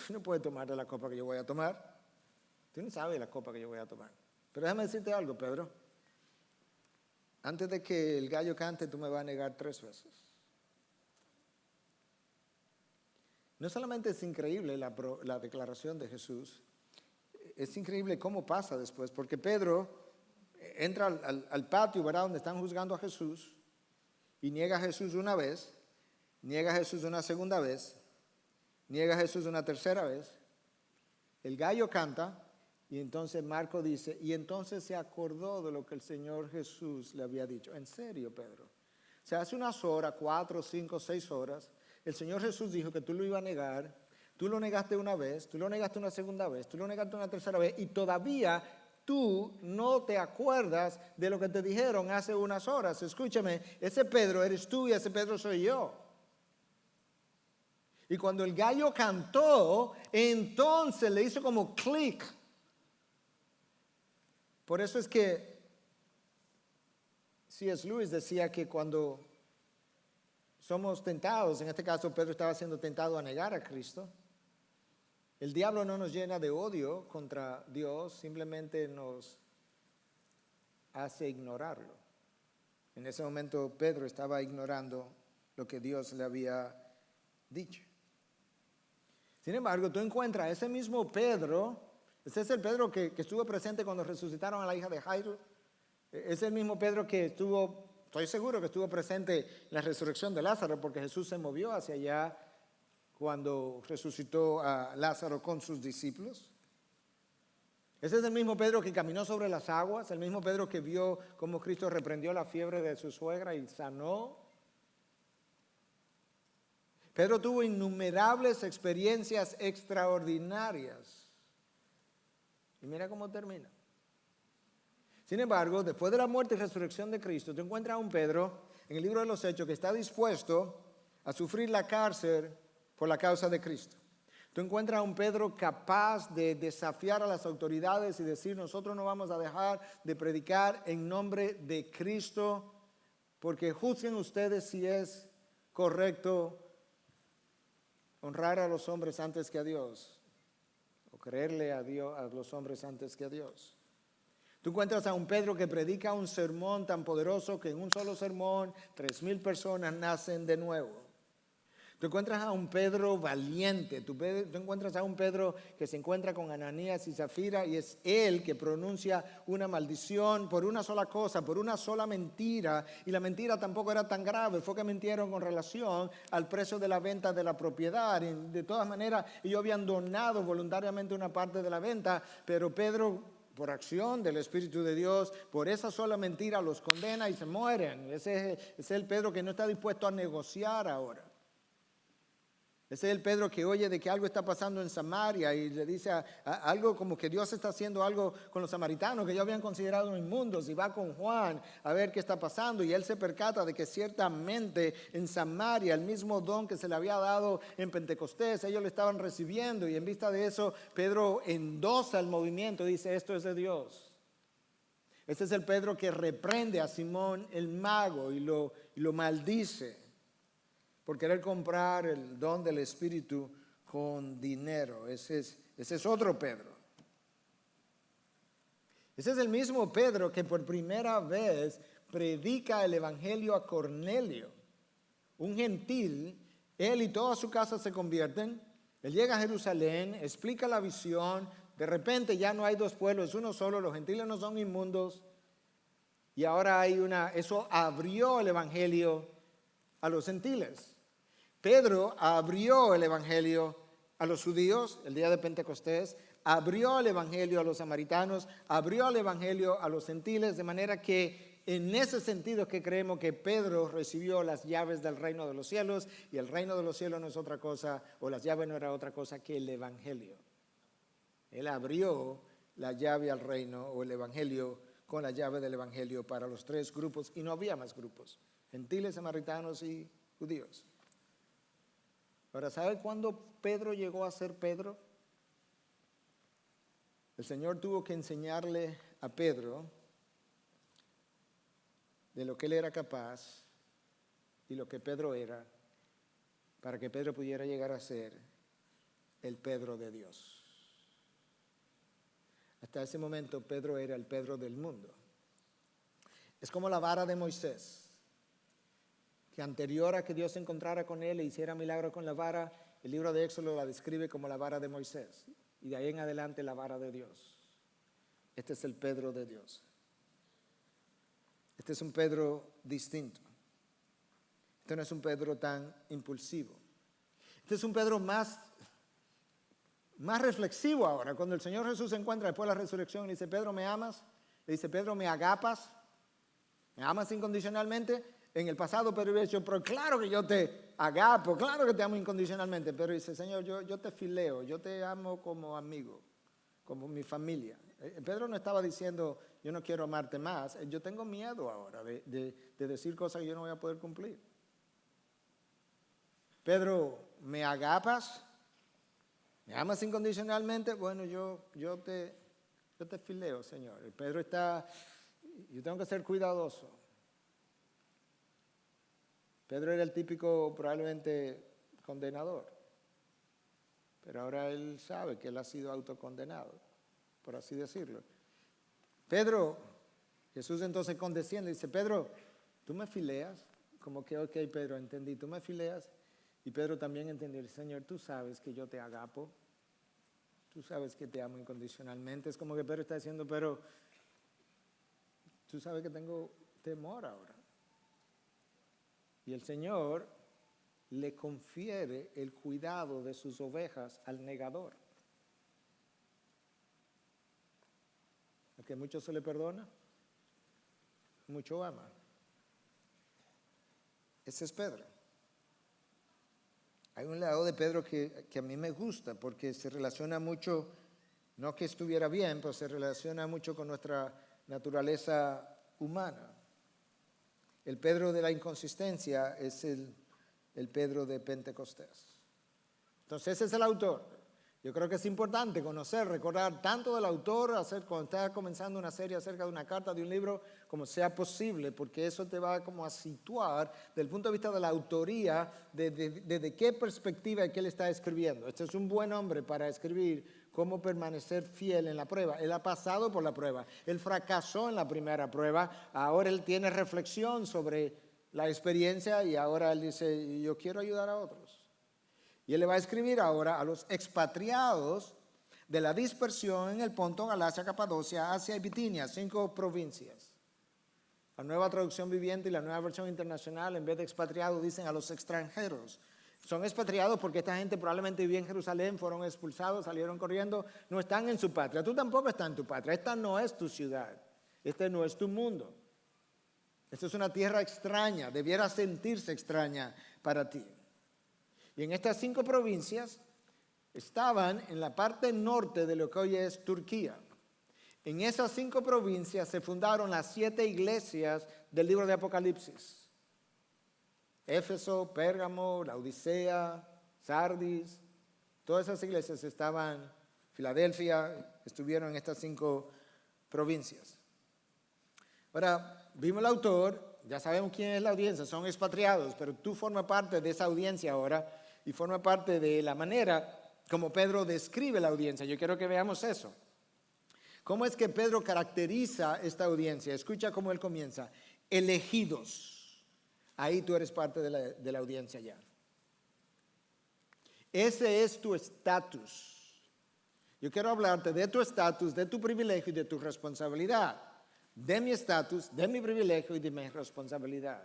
tú no puedes tomar de la copa que yo voy a tomar. Tú no sabes la copa que yo voy a tomar. Pero déjame decirte algo, Pedro. Antes de que el gallo cante, tú me vas a negar 3 veces. No solamente es increíble la declaración de Jesús, es increíble cómo pasa después, porque Pedro entra al patio, ¿verdad?, donde están juzgando a Jesús, y niega a Jesús una vez, niega a Jesús una segunda vez, niega a Jesús una tercera vez. El gallo canta y entonces Marco dice: y entonces se acordó de lo que el Señor Jesús le había dicho. En serio, Pedro. O sea, hace unas horas, 4, 5, 6 horas, el Señor Jesús dijo que tú lo ibas a negar. Tú lo negaste una vez, tú lo negaste una segunda vez, tú lo negaste una tercera vez y todavía tú no te acuerdas de lo que te dijeron hace unas horas. Escúchame, ese Pedro eres tú y ese Pedro soy yo. Y cuando el gallo cantó, entonces le hizo como clic. Por eso es que C.S. Lewis decía que cuando somos tentados, en este caso Pedro estaba siendo tentado a negar a Cristo, el diablo no nos llena de odio contra Dios, simplemente nos hace ignorarlo. En ese momento Pedro estaba ignorando lo que Dios le había dicho. Sin embargo, tú encuentras ese mismo Pedro, ese es el Pedro que estuvo presente cuando resucitaron a la hija de Jairo, es el mismo Pedro que estoy seguro que estuvo presente en la resurrección de Lázaro, porque Jesús se movió hacia allá cuando resucitó a Lázaro con sus discípulos. Ese es el mismo Pedro que caminó sobre las aguas, el mismo Pedro que vio cómo Cristo reprendió la fiebre de su suegra y sanó. Pedro tuvo innumerables experiencias extraordinarias. Y mira cómo termina. Sin embargo, después de la muerte y resurrección de Cristo, tú encuentras a un Pedro en el libro de los Hechos que está dispuesto a sufrir la cárcel por la causa de Cristo. Tú encuentras a un Pedro capaz de desafiar a las autoridades y decir: nosotros no vamos a dejar de predicar en nombre de Cristo, porque juzguen ustedes si es correcto honrar a los hombres antes que a Dios, o creerle a Dios, a los hombres antes que a Dios. Tú encuentras a un Pedro que predica un sermón tan poderoso que en un solo sermón 3,000 personas nacen de nuevo. Tú encuentras a un Pedro valiente, tú encuentras a un Pedro que se encuentra con Ananías y Zafira y es él que pronuncia una maldición por una sola cosa, por una sola mentira. Y la mentira tampoco era tan grave, fue que mintieron con relación al precio de la venta de la propiedad. Y de todas maneras, ellos habían donado voluntariamente una parte de la venta, pero Pedro, por acción del Espíritu de Dios, por esa sola mentira los condena y se mueren. Ese es el Pedro que no está dispuesto a negociar ahora. Ese es el Pedro que oye de que algo está pasando en Samaria y le dice algo como que Dios está haciendo algo con los samaritanos que ellos habían considerado inmundos, y va con Juan a ver qué está pasando, y él se percata de que ciertamente en Samaria el mismo don que se le había dado en Pentecostés, ellos lo estaban recibiendo, y en vista de eso Pedro endosa el movimiento y dice: esto es de Dios. Este es el Pedro que reprende a Simón el mago y lo maldice por querer comprar el don del Espíritu con dinero. Ese es otro Pedro. Ese es el mismo Pedro que por primera vez predica el Evangelio a Cornelio, un gentil. Él y toda su casa se convierten. Él llega a Jerusalén, explica la visión. De repente ya no hay dos pueblos, es uno solo. Los gentiles no son inmundos. Y ahora eso abrió el Evangelio a los gentiles. Pedro abrió el Evangelio a los judíos el día de Pentecostés, abrió el Evangelio a los samaritanos, abrió el Evangelio a los gentiles, de manera que en ese sentido es que creemos que Pedro recibió las llaves del reino de los cielos, y el reino de los cielos no es otra cosa, o las llaves no era otra cosa que el Evangelio. Él abrió la llave al reino, o el Evangelio, con la llave del Evangelio para los tres grupos, y no había más grupos: gentiles, samaritanos y judíos. Ahora, ¿sabe cuándo Pedro llegó a ser Pedro? El Señor tuvo que enseñarle a Pedro de lo que él era capaz y lo que Pedro era, para que Pedro pudiera llegar a ser el Pedro de Dios. Hasta ese momento Pedro era el Pedro del mundo. Es como la vara de Moisés, que anterior a que Dios se encontrara con él e hiciera milagro con la vara, el libro de Éxodo la describe como la vara de Moisés, y de ahí en adelante la vara de Dios. Este es el Pedro de Dios. Este es un Pedro distinto. Este no es un Pedro tan impulsivo. Este es un Pedro más reflexivo ahora. Cuando el Señor Jesús se encuentra después de la resurrección y le dice: Pedro, ¿me amas? Le dice: Pedro, ¿me agapas? ¿Me amas incondicionalmente? En el pasado Pedro hubiera dicho: pero claro que yo te agapo, claro que te amo incondicionalmente. Pero dice: Señor, yo te fileo, yo te amo como amigo, como mi familia. Pedro no estaba diciendo: yo no quiero amarte más, yo tengo miedo ahora de decir cosas que yo no voy a poder cumplir. Pedro, ¿me agapas? ¿Me amas incondicionalmente? Bueno, yo te fileo, Señor. Pedro yo tengo que ser cuidadoso. Pedro era el típico, probablemente, condenador. Pero ahora él sabe que él ha sido autocondenado, por así decirlo. Pedro, Jesús entonces condesciende y dice: Pedro, ¿tú me fileas? Como que, ok, Pedro, entendí, ¿tú me fileas? Y Pedro también entendió: Señor, tú sabes que yo te agapo. Tú sabes que te amo incondicionalmente. Es como que Pedro está diciendo: pero tú sabes que tengo temor ahora. Y el Señor le confiere el cuidado de sus ovejas al negador. A que mucho se le perdona, mucho ama. Ese es Pedro. Hay un lado de Pedro que a mí me gusta, porque se relaciona mucho, no que estuviera bien, pero se relaciona mucho con nuestra naturaleza humana. El Pedro de la inconsistencia es el Pedro de Pentecostés. Entonces ese es el autor. Yo creo que es importante conocer, recordar tanto del autor, cuando estás comenzando una serie acerca de una carta, de un libro, como sea posible, porque eso te va como a situar desde el punto de vista de la autoría, de qué perspectiva es que él está escribiendo. Este es un buen hombre para escribir cómo permanecer fiel en la prueba. Él ha pasado por la prueba, él fracasó en la primera prueba, ahora él tiene reflexión sobre la experiencia y ahora él dice: yo quiero ayudar a otros. Y él le va a escribir ahora a los expatriados de la dispersión en el Ponto, Galacia, Capadocia, Asia y Bitinia, 5 provincias. La Nueva Traducción Viviente y la Nueva Versión Internacional, en vez de expatriados, dicen a los extranjeros. Son expatriados porque esta gente probablemente vivía en Jerusalén, fueron expulsados, salieron corriendo, no están en su patria. Tú tampoco estás en tu patria, esta no es tu ciudad, este no es tu mundo. Esta es una tierra extraña, debiera sentirse extraña para ti. Y en estas 5 provincias estaban en la parte norte de lo que hoy es Turquía. En esas 5 provincias se fundaron las 7 iglesias del libro de Apocalipsis. Éfeso, Pérgamo, Laodicea, Sardis, todas esas iglesias estaban, Filadelfia, estuvieron en estas 5 provincias. Ahora, vimos el autor, ya sabemos quién es la audiencia, son expatriados, pero tú formas parte de esa audiencia ahora y formas parte de la manera como Pedro describe la audiencia. Yo quiero que veamos eso. ¿Cómo es que Pedro caracteriza esta audiencia? Escucha cómo él comienza. Elegidos. Ahí tú eres parte de la audiencia ya. Ese es tu estatus. Yo quiero hablarte de tu estatus, de tu privilegio y de tu responsabilidad. De mi estatus, de mi privilegio y de mi responsabilidad.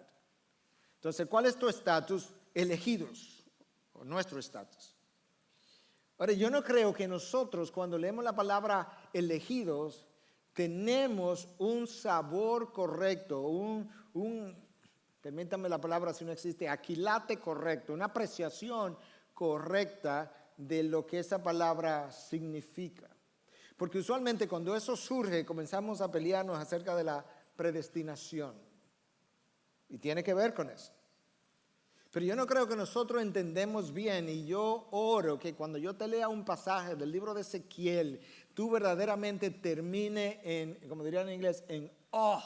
Entonces, ¿cuál es tu estatus? Elegidos, o nuestro estatus. Ahora, yo no creo que nosotros, cuando leemos la palabra elegidos, tenemos un sabor correcto, permítame la palabra si no existe, aquilate correcto, una apreciación correcta de lo que esa palabra significa. Porque usualmente cuando eso surge, comenzamos a pelearnos acerca de la predestinación. Y tiene que ver con eso. Pero yo no creo que nosotros entendemos bien, y yo oro que cuando yo te lea un pasaje del libro de Ezequiel, tú verdaderamente termine en, como dirían en inglés, en awe,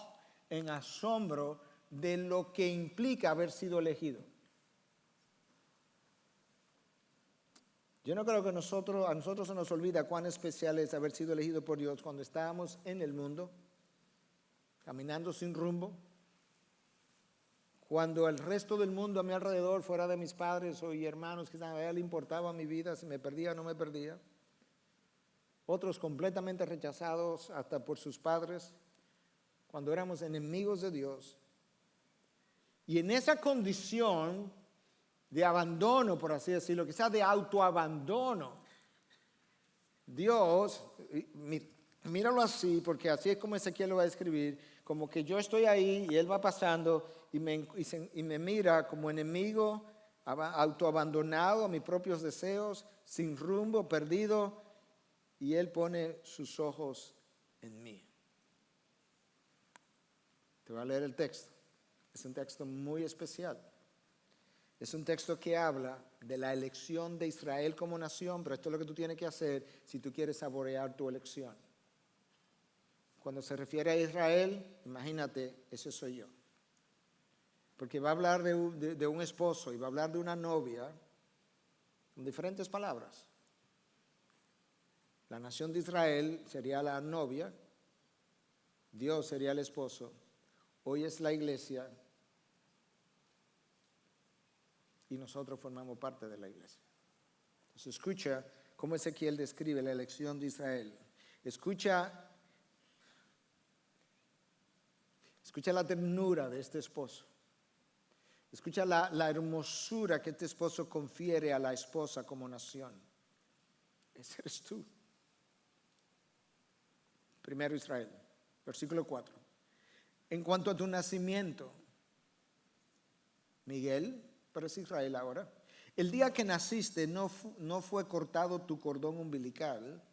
en asombro de lo que implica haber sido elegido. Yo no creo que a nosotros se nos olvida cuán especial es haber sido elegido por Dios cuando estábamos en el mundo, caminando sin rumbo. Cuando el resto del mundo a mi alrededor, fuera de mis padres o hermanos, quizás a él le importaba mi vida, si me perdía o no me perdía. Otros completamente rechazados hasta por sus padres, cuando éramos enemigos de Dios. Y en esa condición de abandono, por así decirlo, quizás de autoabandono, Dios, míralo así, porque así es como Ezequiel lo va a escribir, como que yo estoy ahí y él va pasando y me mira como enemigo, autoabandonado a mis propios deseos, sin rumbo, perdido, y él pone sus ojos en mí. Te voy a leer el texto. Es un texto muy especial. Es un texto que habla de la elección de Israel como nación, pero esto es lo que tú tienes que hacer si tú quieres saborear tu elección. Cuando se refiere a Israel, imagínate, ese soy yo. Porque va a hablar de un esposo y va a hablar de una novia con diferentes palabras. La nación de Israel sería la novia, Dios sería el esposo, hoy es la iglesia y nosotros formamos parte de la iglesia. Entonces escucha cómo Ezequiel describe la elección de Israel. Escucha la ternura de este esposo. Escucha la hermosura que este esposo confiere a la esposa como nación. Ese eres tú. Primero Israel, versículo 4. En cuanto a tu nacimiento, Miguel, pero es Israel ahora, el día que naciste no fue cortado tu cordón umbilical,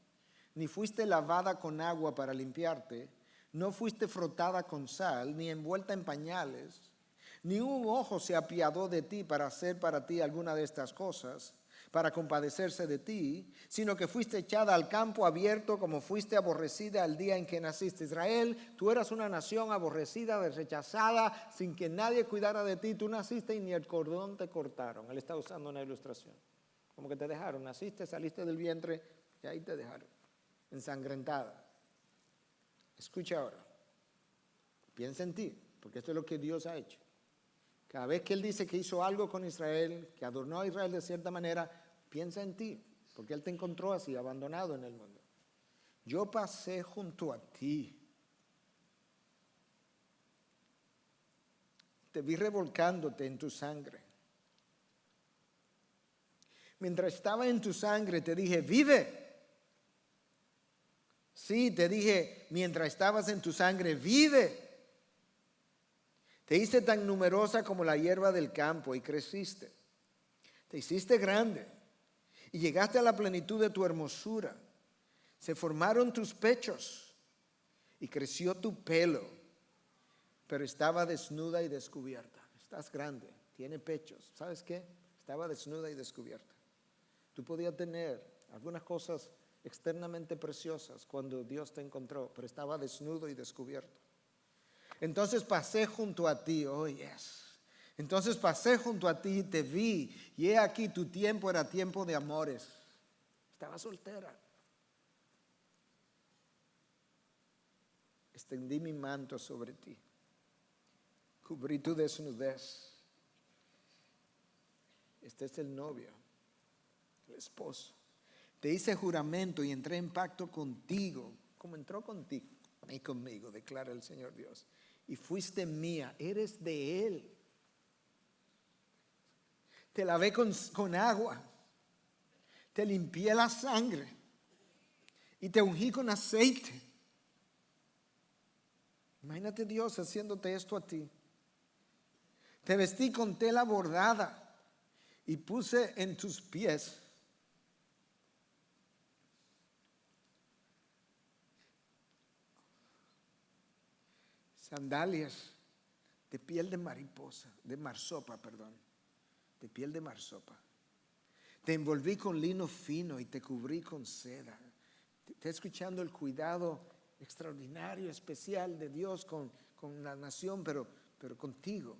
ni fuiste lavada con agua para limpiarte, no fuiste frotada con sal, ni envuelta en pañales, ni un ojo se apiadó de ti para hacer para ti alguna de estas cosas, para compadecerse de ti, sino que fuiste echada al campo abierto como fuiste aborrecida el día en que naciste. Israel, tú eras una nación aborrecida, rechazada, sin que nadie cuidara de ti. Tú naciste y ni el cordón te cortaron. Él está usando una ilustración. Como que te dejaron, naciste, saliste del vientre y ahí te dejaron, ensangrentada. Escucha ahora, piensa en ti, porque esto es lo que Dios ha hecho. Cada vez que Él dice que hizo algo con Israel, que adornó a Israel de cierta manera, Piensa en ti, porque Él te encontró así, abandonado en el mundo. Yo pasé junto a ti. Te vi revolcándote en tu sangre. Mientras estaba en tu sangre te dije, vive. Sí, te dije, mientras estabas en tu sangre, vive. Te hice tan numerosa como la hierba del campo y creciste. Te hiciste grande y llegaste a la plenitud de tu hermosura. Se formaron tus pechos y creció tu pelo, pero estaba desnuda y descubierta. Estás grande, tiene pechos. ¿Sabes qué? Estaba desnuda y descubierta. Tú podías tener algunas cosas externamente preciosas cuando Dios te encontró, pero estaba desnudo y descubierto. Entonces pasé junto a ti, oh yes. Entonces pasé junto a ti y te vi, y he aquí tu tiempo era tiempo de amores. Estaba soltera. Extendí mi manto sobre ti. Cubrí tu desnudez. Este es el novio, el esposo. Te hice juramento y entré en pacto contigo, como entró contigo y conmigo, declara el Señor Dios. Y fuiste mía, eres de Él. Te lavé con agua, te limpié la sangre y te ungí con aceite. Imagínate Dios haciéndote esto a ti. Te vestí con tela bordada y puse en tus pies sandalias de piel de mariposa, de marsopa, de piel de marsopa. Te envolví con lino fino y te cubrí con seda. Te escuchando el cuidado extraordinario, especial de Dios con la nación, pero contigo.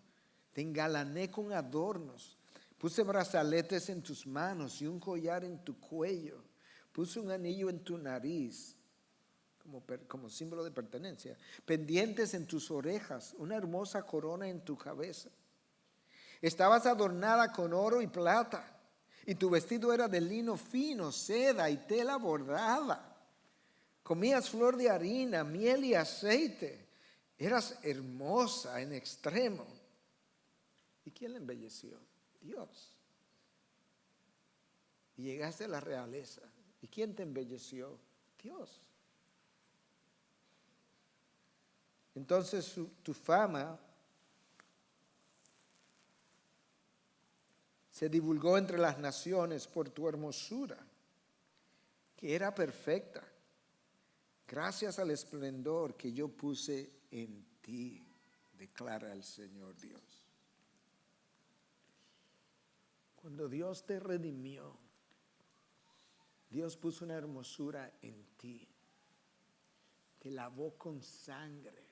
Te engalané con adornos. Puse brazaletes en tus manos y un collar en tu cuello. Puse un anillo en tu nariz como símbolo de pertenencia. Pendientes en tus orejas, una hermosa corona en tu cabeza. Estabas adornada con oro y plata, y tu vestido era de lino fino, seda y tela bordada. Comías flor de harina, miel y aceite. Eras hermosa en extremo. ¿Y quién la embelleció? Dios. Y llegaste a la realeza. ¿Y quién te embelleció? Dios. Entonces tu fama se divulgó entre las naciones por tu hermosura, que era perfecta, gracias al esplendor que yo puse en ti, declara el Señor Dios. Cuando Dios te redimió, Dios puso una hermosura en ti, te lavó con sangre,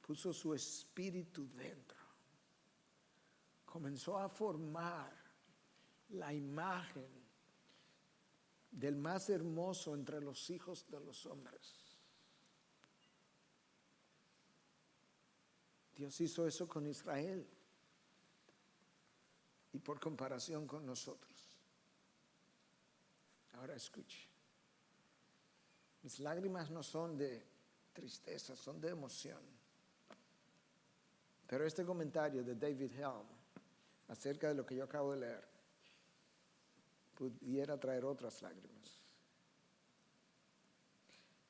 puso su espíritu dentro, comenzó a formar la imagen del más hermoso entre los hijos de los hombres. Dios hizo eso con Israel y por comparación con nosotros. Ahora escuche. Mis lágrimas no son de tristeza, son de emoción. Pero este comentario de David Helm acerca de lo que yo acabo de leer pudiera traer otras lágrimas.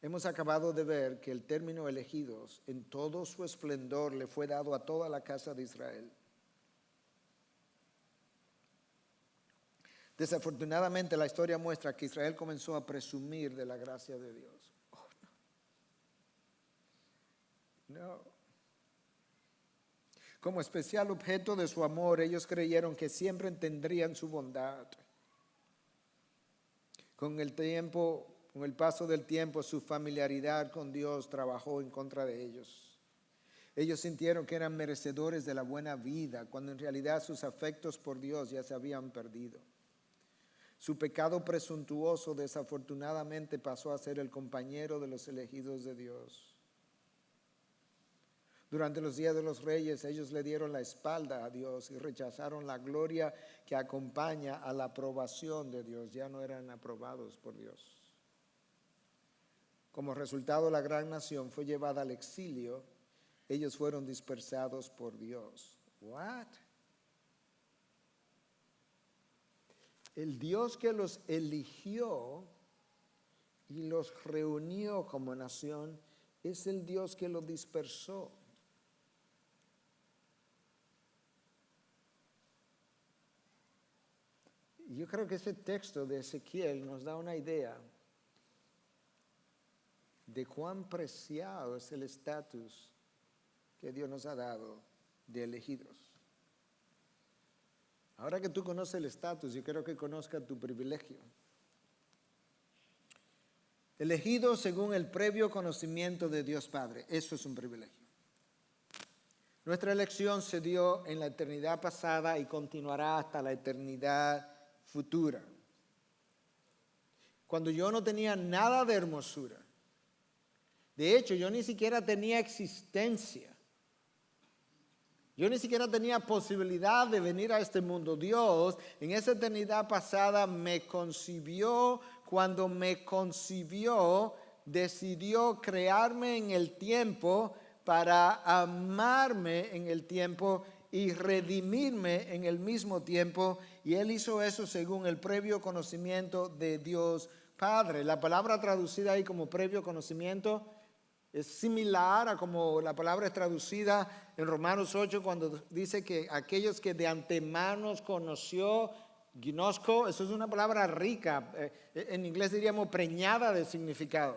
Hemos acabado de ver que el término elegidos en todo su esplendor le fue dado a toda la casa de Israel. Desafortunadamente la historia muestra que Israel comenzó a presumir de la gracia de Dios. Oh, no. Como especial objeto de su amor, ellos creyeron que siempre tendrían su bondad. Con el paso del tiempo, su familiaridad con Dios trabajó en contra de ellos. Ellos sintieron que eran merecedores de la buena vida, cuando en realidad sus afectos por Dios ya se habían perdido. Su pecado presuntuoso desafortunadamente pasó a ser el compañero de los elegidos de Dios. Durante los días de los reyes, ellos le dieron la espalda a Dios y rechazaron la gloria que acompaña a la aprobación de Dios. Ya no eran aprobados por Dios. Como resultado, la gran nación fue llevada al exilio. Ellos fueron dispersados por Dios. What? El Dios que los eligió y los reunió como nación es el Dios que los dispersó. Yo creo que ese texto de Ezequiel nos da una idea de cuán preciado es el estatus que Dios nos ha dado de elegidos. Ahora que tú conoces el estatus, yo quiero que conozcas tu privilegio. Elegido según el previo conocimiento de Dios Padre, eso es un privilegio. Nuestra elección se dio en la eternidad pasada y continuará hasta la eternidad futura. Cuando yo no tenía nada de hermosura, de hecho yo ni siquiera tenía existencia, yo ni siquiera tenía posibilidad de venir a este mundo. Dios en esa eternidad pasada me concibió. Cuando me concibió, decidió crearme en el tiempo para amarme en el tiempo y redimirme en el mismo tiempo. Y Él hizo eso según el previo conocimiento de Dios Padre. La palabra traducida ahí como previo conocimiento es similar a como la palabra es traducida en Romanos 8 cuando dice que aquellos que de antemano conoció, ginosko, eso es una palabra rica, en inglés diríamos preñada de significado,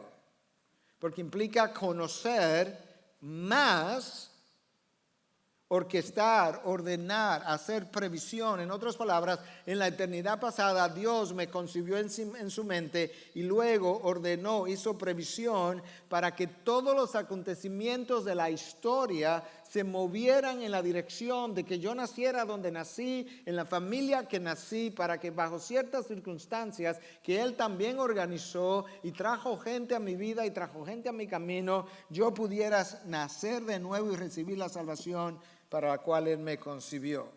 porque implica conocer más, orquestar, ordenar, hacer previsión. En otras palabras, en la eternidad pasada Dios me concibió en su mente y luego ordenó, hizo previsión para que todos los acontecimientos de la historia se movieran en la dirección de que yo naciera donde nací, en la familia que nací, para que bajo ciertas circunstancias que Él también organizó y trajo gente a mi vida y trajo gente a mi camino, yo pudiera nacer de nuevo y recibir la salvación para la cual Él me concibió.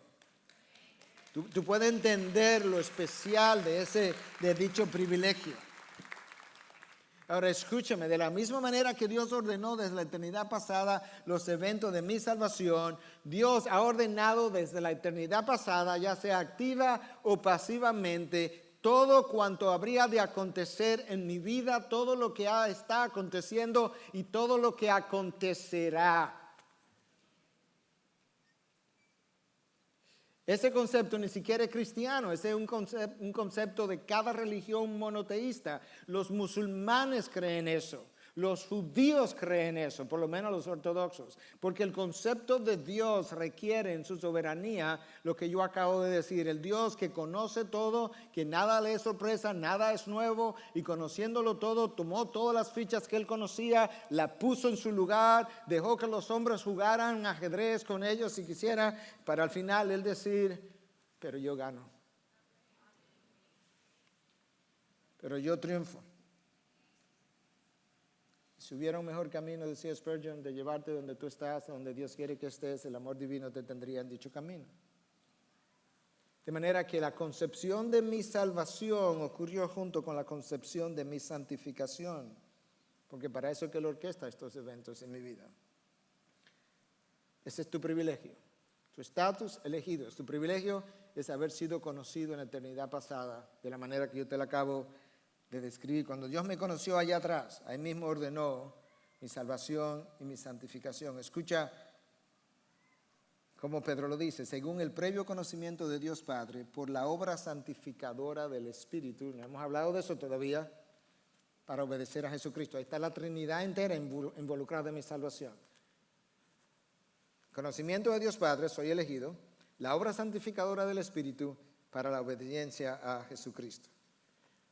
Tú puedes entender lo especial de dicho privilegio. Ahora escúchame, de la misma manera que Dios ordenó desde la eternidad pasada los eventos de mi salvación, Dios ha ordenado desde la eternidad pasada, ya sea activa o pasivamente, todo cuanto habría de acontecer en mi vida, todo lo que está aconteciendo y todo lo que acontecerá. Ese concepto ni siquiera es cristiano, ese es un concepto de cada religión monoteísta. Los musulmanes creen eso, los judíos creen eso, por lo menos los ortodoxos, porque el concepto de Dios requiere en su soberanía lo que yo acabo de decir, el Dios que conoce todo, que nada le es sorpresa, nada es nuevo, y conociéndolo todo, tomó todas las fichas que él conocía, la puso en su lugar, dejó que los hombres jugaran ajedrez con ellos si quisiera, para al final él decir, pero yo gano, pero yo triunfo. Si hubiera un mejor camino, decía Spurgeon, de llevarte donde tú estás, donde Dios quiere que estés, el amor divino te tendría en dicho camino. De manera que la concepción de mi salvación ocurrió junto con la concepción de mi santificación, porque para eso es que Él orquesta estos eventos en mi vida. Ese es tu privilegio, tu estatus elegido. Tu privilegio es haber sido conocido en la eternidad pasada, de la manera que yo te la acabo de describir. Cuando Dios me conoció allá atrás, ahí mismo ordenó mi salvación y mi santificación. Escucha como Pedro lo dice, según el previo conocimiento de Dios Padre, por la obra santificadora del Espíritu. No hemos hablado de eso todavía, para obedecer a Jesucristo. Ahí está la Trinidad entera involucrada en mi salvación. Conocimiento de Dios Padre, soy elegido. La obra santificadora del Espíritu para la obediencia a Jesucristo.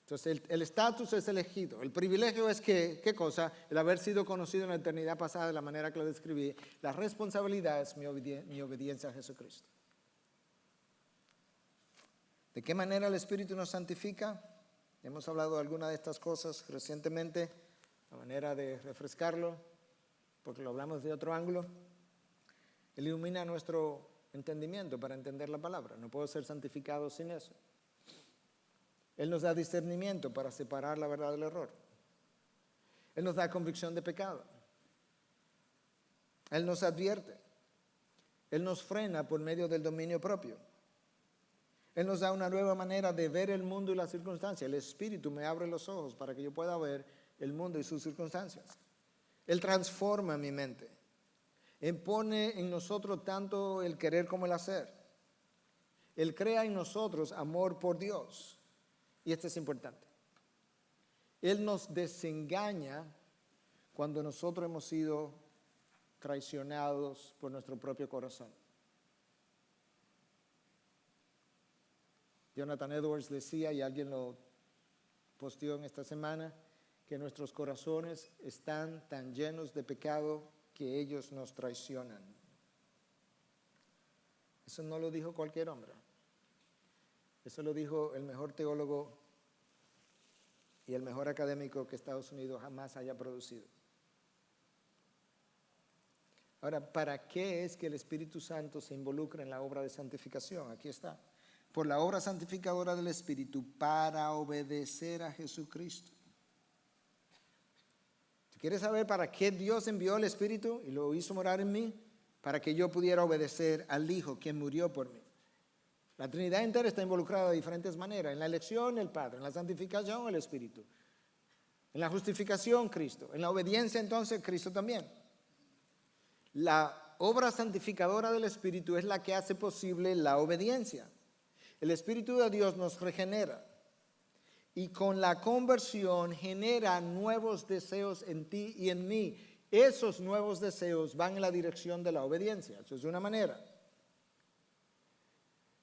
Entonces el estatus es elegido. El privilegio es que, ¿qué cosa? El haber sido conocido en la eternidad pasada de la manera que lo describí. La responsabilidad es mi obediencia a Jesucristo. ¿De qué manera el Espíritu nos santifica? Hemos hablado de algunas de estas cosas recientemente, a manera de refrescarlo, porque lo hablamos de otro ángulo. Él ilumina nuestro entendimiento para entender la palabra. No puedo ser santificado sin eso. Él nos da discernimiento para separar la verdad del error. Él nos da convicción de pecado. Él nos advierte. Él nos frena por medio del dominio propio. Él nos da una nueva manera de ver el mundo y las circunstancias. El Espíritu me abre los ojos para que yo pueda ver el mundo y sus circunstancias. Él transforma mi mente. Él pone en nosotros tanto el querer como el hacer. Él crea en nosotros amor por Dios. Y esto es importante. Él nos desengaña cuando nosotros hemos sido traicionados por nuestro propio corazón. Jonathan Edwards decía, y alguien lo posteó en esta semana, que nuestros corazones están tan llenos de pecado que ellos nos traicionan. Eso no lo dijo cualquier hombre. Eso lo dijo el mejor teólogo y el mejor académico que Estados Unidos jamás haya producido. Ahora, ¿para qué es que el Espíritu Santo se involucra en la obra de santificación? Aquí está. Por la obra santificadora del Espíritu, para obedecer a Jesucristo. Si quieres saber para qué Dios envió el Espíritu y lo hizo morar en mí, para que yo pudiera obedecer al Hijo, quien murió por mí. La Trinidad entera está involucrada de diferentes maneras. En la elección, el Padre. En la santificación, el Espíritu. En la justificación, Cristo. En la obediencia, entonces, Cristo también. La obra santificadora del Espíritu es la que hace posible la obediencia. El Espíritu de Dios nos regenera y con la conversión genera nuevos deseos en ti y en mí. Esos nuevos deseos van en la dirección de la obediencia. Eso es una manera.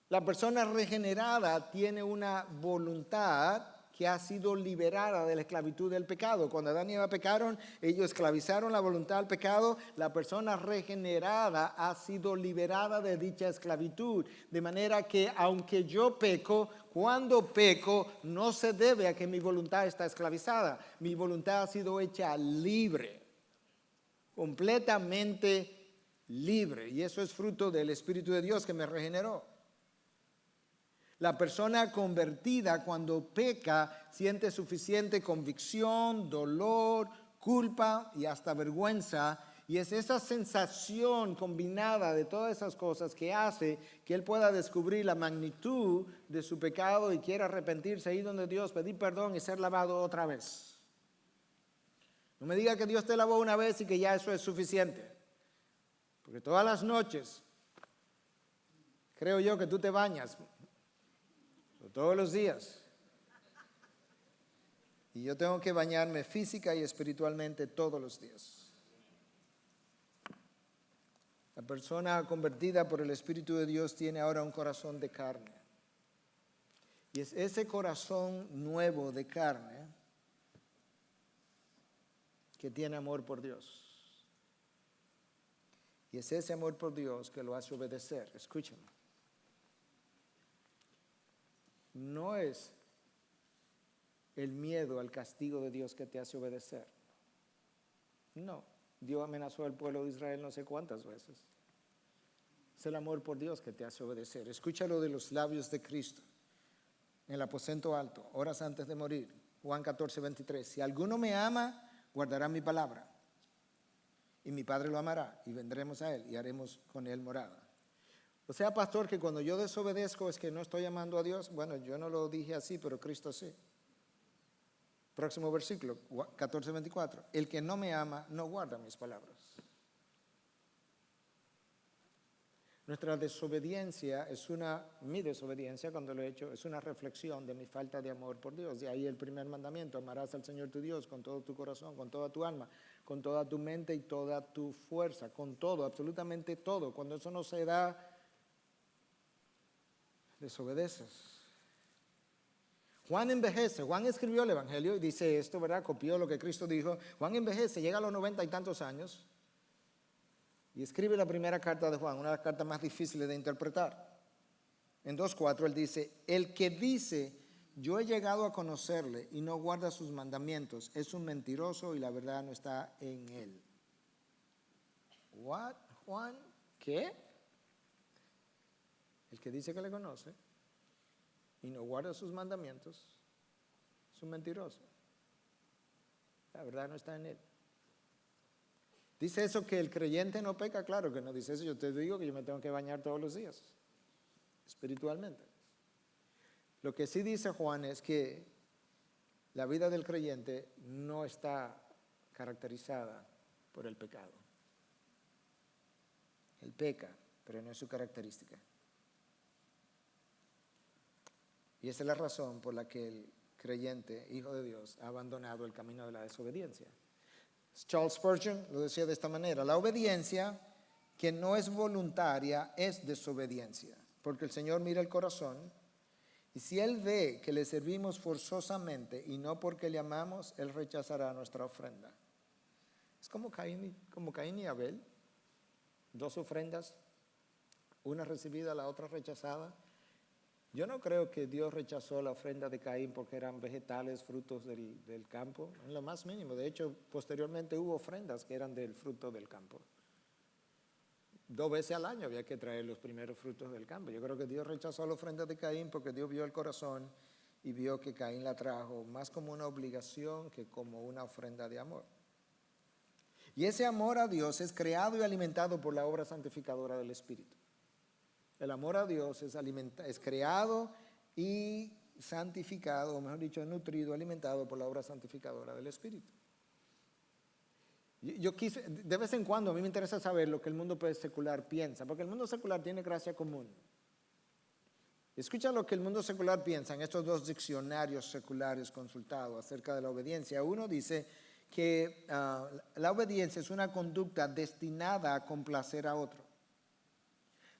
La persona regenerada tiene una voluntad que ha sido liberada de la esclavitud del pecado. Cuando Adán y Eva pecaron, ellos esclavizaron la voluntad al pecado. La persona regenerada ha sido liberada de dicha esclavitud. De manera que aunque yo peco, cuando peco, no se debe a que mi voluntad está esclavizada. Mi voluntad ha sido hecha libre, completamente libre. Y eso es fruto del Espíritu de Dios que me regeneró. La persona convertida cuando peca siente suficiente convicción, dolor, culpa y hasta vergüenza. Y es esa sensación combinada de todas esas cosas que hace que él pueda descubrir la magnitud de su pecado y quiera arrepentirse, ir donde Dios, pedir perdón y ser lavado otra vez. No me diga que Dios te lavó una vez y que ya eso es suficiente. Porque todas las noches creo yo que tú te bañas. Todos los días. Y yo tengo que bañarme física y espiritualmente todos los días. La persona convertida por el Espíritu de Dios tiene ahora un corazón de carne. Y es ese corazón nuevo de carne que tiene amor por Dios. Y es ese amor por Dios que lo hace obedecer. Escúchame. No es el miedo al castigo de Dios que te hace obedecer. No, Dios amenazó al pueblo de Israel no sé cuántas veces. Es el amor por Dios que te hace obedecer. Escúchalo de los labios de Cristo en el aposento alto, horas antes de morir. Juan 14:23. Si alguno me ama, guardará mi palabra. Y mi Padre lo amará y vendremos a él y haremos con él morada. O sea, pastor, que cuando yo desobedezco es que no estoy amando a Dios. Bueno, yo no lo dije así, pero Cristo sí. Próximo versículo, 14:24. El que no me ama no guarda mis palabras. Nuestra desobediencia mi desobediencia cuando lo he hecho, es una reflexión de mi falta de amor por Dios. De ahí el primer mandamiento: amarás al Señor tu Dios con todo tu corazón, con toda tu alma, con toda tu mente y toda tu fuerza, con todo, absolutamente todo. Cuando eso no se da, desobedeces. Juan envejece. Juan escribió el Evangelio y dice esto, ¿verdad? Copió lo que Cristo dijo. Juan envejece, llega a los 90 y tantos años y escribe la primera carta de Juan, una de las cartas más difíciles de interpretar. En 2:4 él dice: el que dice yo he llegado a conocerle y no guarda sus mandamientos es un mentiroso y la verdad no está en él. ¿What, Juan? ¿Qué? El que dice que le conoce y no guarda sus mandamientos es un mentiroso. La verdad no está en él. ¿Dice eso que el creyente no peca? Claro que no dice eso. Yo te digo que yo me tengo que bañar todos los días, espiritualmente. Lo que sí dice Juan es que la vida del creyente no está caracterizada por el pecado. Él peca, pero no es su característica. Y esa es la razón por la que el creyente, hijo de Dios, ha abandonado el camino de la desobediencia. Charles Spurgeon lo decía de esta manera: la obediencia que no es voluntaria es desobediencia, porque el Señor mira el corazón, y si Él ve que le servimos forzosamente y no porque le amamos, Él rechazará nuestra ofrenda. Es como Caín y Abel, dos ofrendas, una recibida, la otra rechazada. Yo no creo que Dios rechazó la ofrenda de Caín porque eran vegetales, frutos del campo, en lo más mínimo. De hecho, posteriormente hubo ofrendas que eran del fruto del campo. 2 veces al año había que traer los primeros frutos del campo. Yo creo que Dios rechazó la ofrenda de Caín porque Dios vio el corazón y vio que Caín la trajo más como una obligación que como una ofrenda de amor. Y ese amor a Dios es creado y alimentado por la obra santificadora del Espíritu. El amor a Dios es creado y santificado, o mejor dicho, nutrido, alimentado por la obra santificadora del Espíritu. De vez en cuando a mí me interesa saber lo que el mundo secular piensa, porque el mundo secular tiene gracia común. Escucha lo que el mundo secular piensa en estos 2 diccionarios seculares consultados acerca de la obediencia. Uno dice que la obediencia es una conducta destinada a complacer a otro.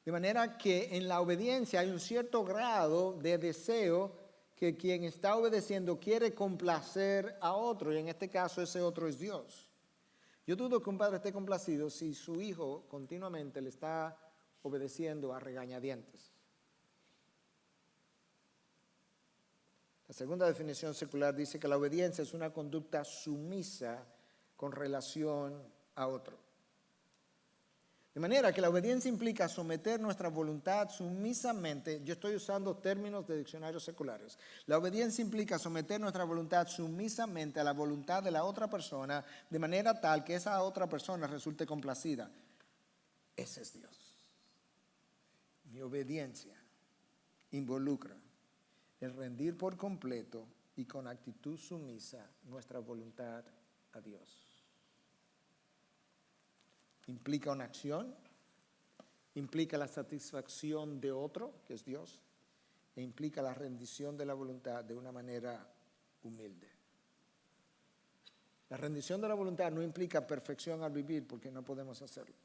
De manera que en la obediencia hay un cierto grado de deseo que quien está obedeciendo quiere complacer a otro, y en este caso ese otro es Dios. Yo dudo que un padre esté complacido si su hijo continuamente le está obedeciendo a regañadientes. La segunda definición secular dice que la obediencia es una conducta sumisa con relación a otro. De manera que la obediencia implica someter nuestra voluntad sumisamente. Yo estoy usando términos de diccionarios seculares. La obediencia implica someter nuestra voluntad sumisamente a la voluntad de la otra persona, de manera tal que esa otra persona resulte complacida. Ese es Dios. Mi obediencia involucra el rendir por completo y con actitud sumisa nuestra voluntad a Dios. Implica una acción, implica la satisfacción de otro, que es Dios, e implica la rendición de la voluntad de una manera humilde. La rendición de la voluntad no implica perfección al vivir, porque no podemos hacerlo.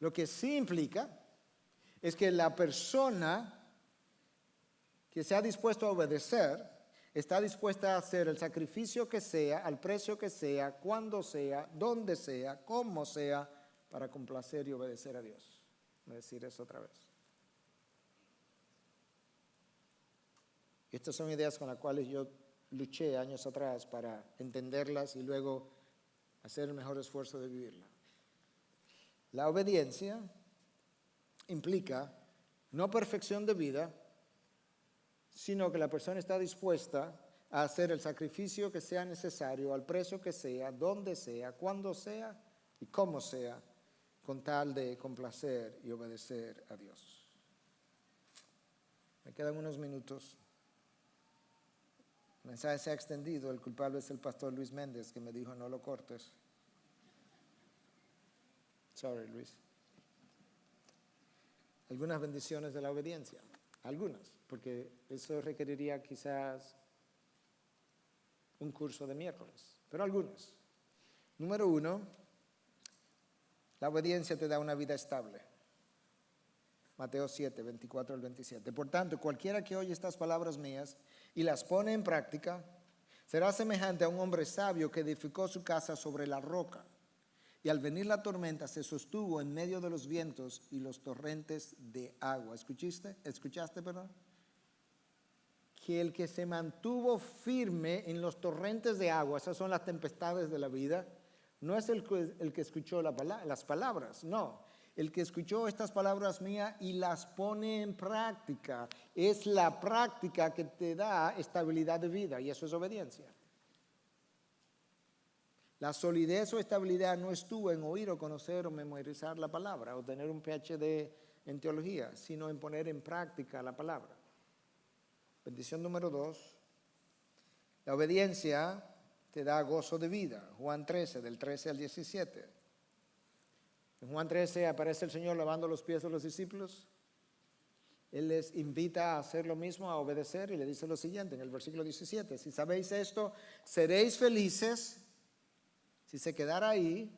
Lo que sí implica es que la persona que se ha dispuesto a obedecer está dispuesta a hacer el sacrificio que sea, al precio que sea, cuando sea, donde sea, cómo sea, para complacer y obedecer a Dios. Voy a decir eso otra vez. Estas son ideas con las cuales yo luché años atrás para entenderlas y luego hacer el mejor esfuerzo de vivirlas. La obediencia implica no perfección de vida, sino que la persona está dispuesta a hacer el sacrificio que sea necesario, al precio que sea, donde sea, cuando sea y cómo sea, con tal de complacer y obedecer a Dios. Me quedan unos minutos. El mensaje se ha extendido. El culpable es el pastor Luis Méndez, que me dijo no lo cortes. Sorry, Luis. Algunas bendiciones de la obediencia. Algunas, porque eso requeriría quizás un curso de miércoles, pero algunas. Número 1, la obediencia te da una vida estable. Mateo 7, 24 al 27. Por tanto, cualquiera que oye estas palabras mías y las pone en práctica, será semejante a un hombre sabio que edificó su casa sobre la roca. Y al venir la tormenta se sostuvo en medio de los vientos y los torrentes de agua. ¿Escuchaste, perdón? Que el que se mantuvo firme en los torrentes de agua, esas son las tempestades de la vida, no es el que escuchó las palabras, no. el que escuchó estas palabras mías y las pone en práctica. Es la práctica que te da estabilidad de vida y eso es obediencia. La solidez o estabilidad no estuvo en oír o conocer o memorizar la palabra o tener un PhD en teología, sino en poner en práctica la palabra. Bendición número 2. La obediencia te da gozo de vida. Juan 13, del 13 al 17. En Juan 13 aparece el Señor lavando los pies de los discípulos. Él les invita a hacer lo mismo, a obedecer, y le dice lo siguiente en el versículo 17. Si sabéis esto, seréis felices. Si se quedara ahí,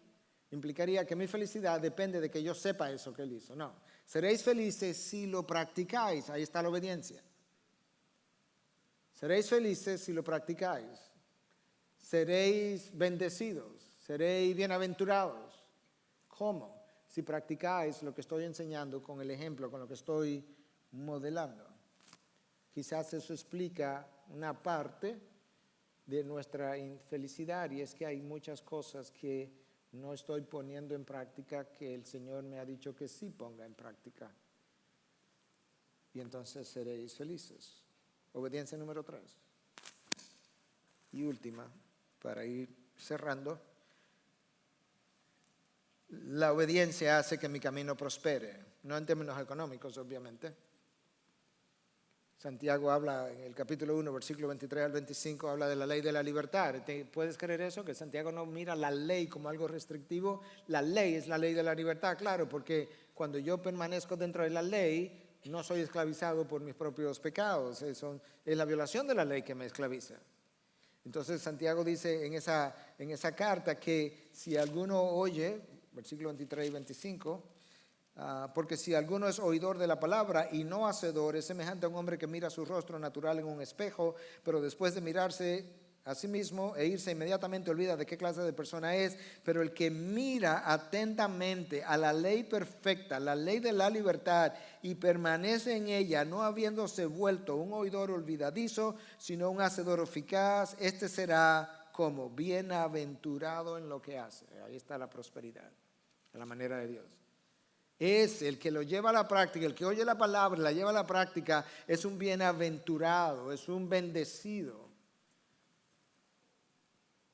implicaría que mi felicidad depende de que yo sepa eso que Él hizo. No, seréis felices si lo practicáis. Ahí está la obediencia. Seréis felices si lo practicáis. Seréis bendecidos, seréis bienaventurados. ¿Cómo? Si practicáis lo que estoy enseñando con el ejemplo, con lo que estoy modelando. Quizás eso explica una parte de nuestra infelicidad, y es que hay muchas cosas que no estoy poniendo en práctica que el Señor me ha dicho que sí ponga en práctica. Y entonces seréis felices. Obediencia número 3. Y última, para ir cerrando. La obediencia hace que mi camino prospere, no en términos económicos, obviamente. Santiago habla en el capítulo 1, versículo 23 al 25, habla de la ley de la libertad. ¿Puedes creer eso? Que Santiago no mira la ley como algo restrictivo. La ley es la ley de la libertad, claro, porque cuando yo permanezco dentro de la ley, no soy esclavizado por mis propios pecados. Es la violación de la ley que me esclaviza. Entonces Santiago dice en esa carta que si alguno oye, versículo 23 y 25, porque si alguno es oidor de la palabra y no hacedor, es semejante a un hombre que mira su rostro natural en un espejo, pero después de mirarse a sí mismo e irse inmediatamente olvida de qué clase de persona es. Pero el que mira atentamente a la ley perfecta, la ley de la libertad, y permanece en ella, no habiéndose vuelto un oidor olvidadizo, sino un hacedor eficaz, este será como bienaventurado en lo que hace. Ahí está la prosperidad, a la manera de Dios. Es el que lo lleva a la práctica, el que oye la palabra, la lleva a la práctica, es un bienaventurado, es un bendecido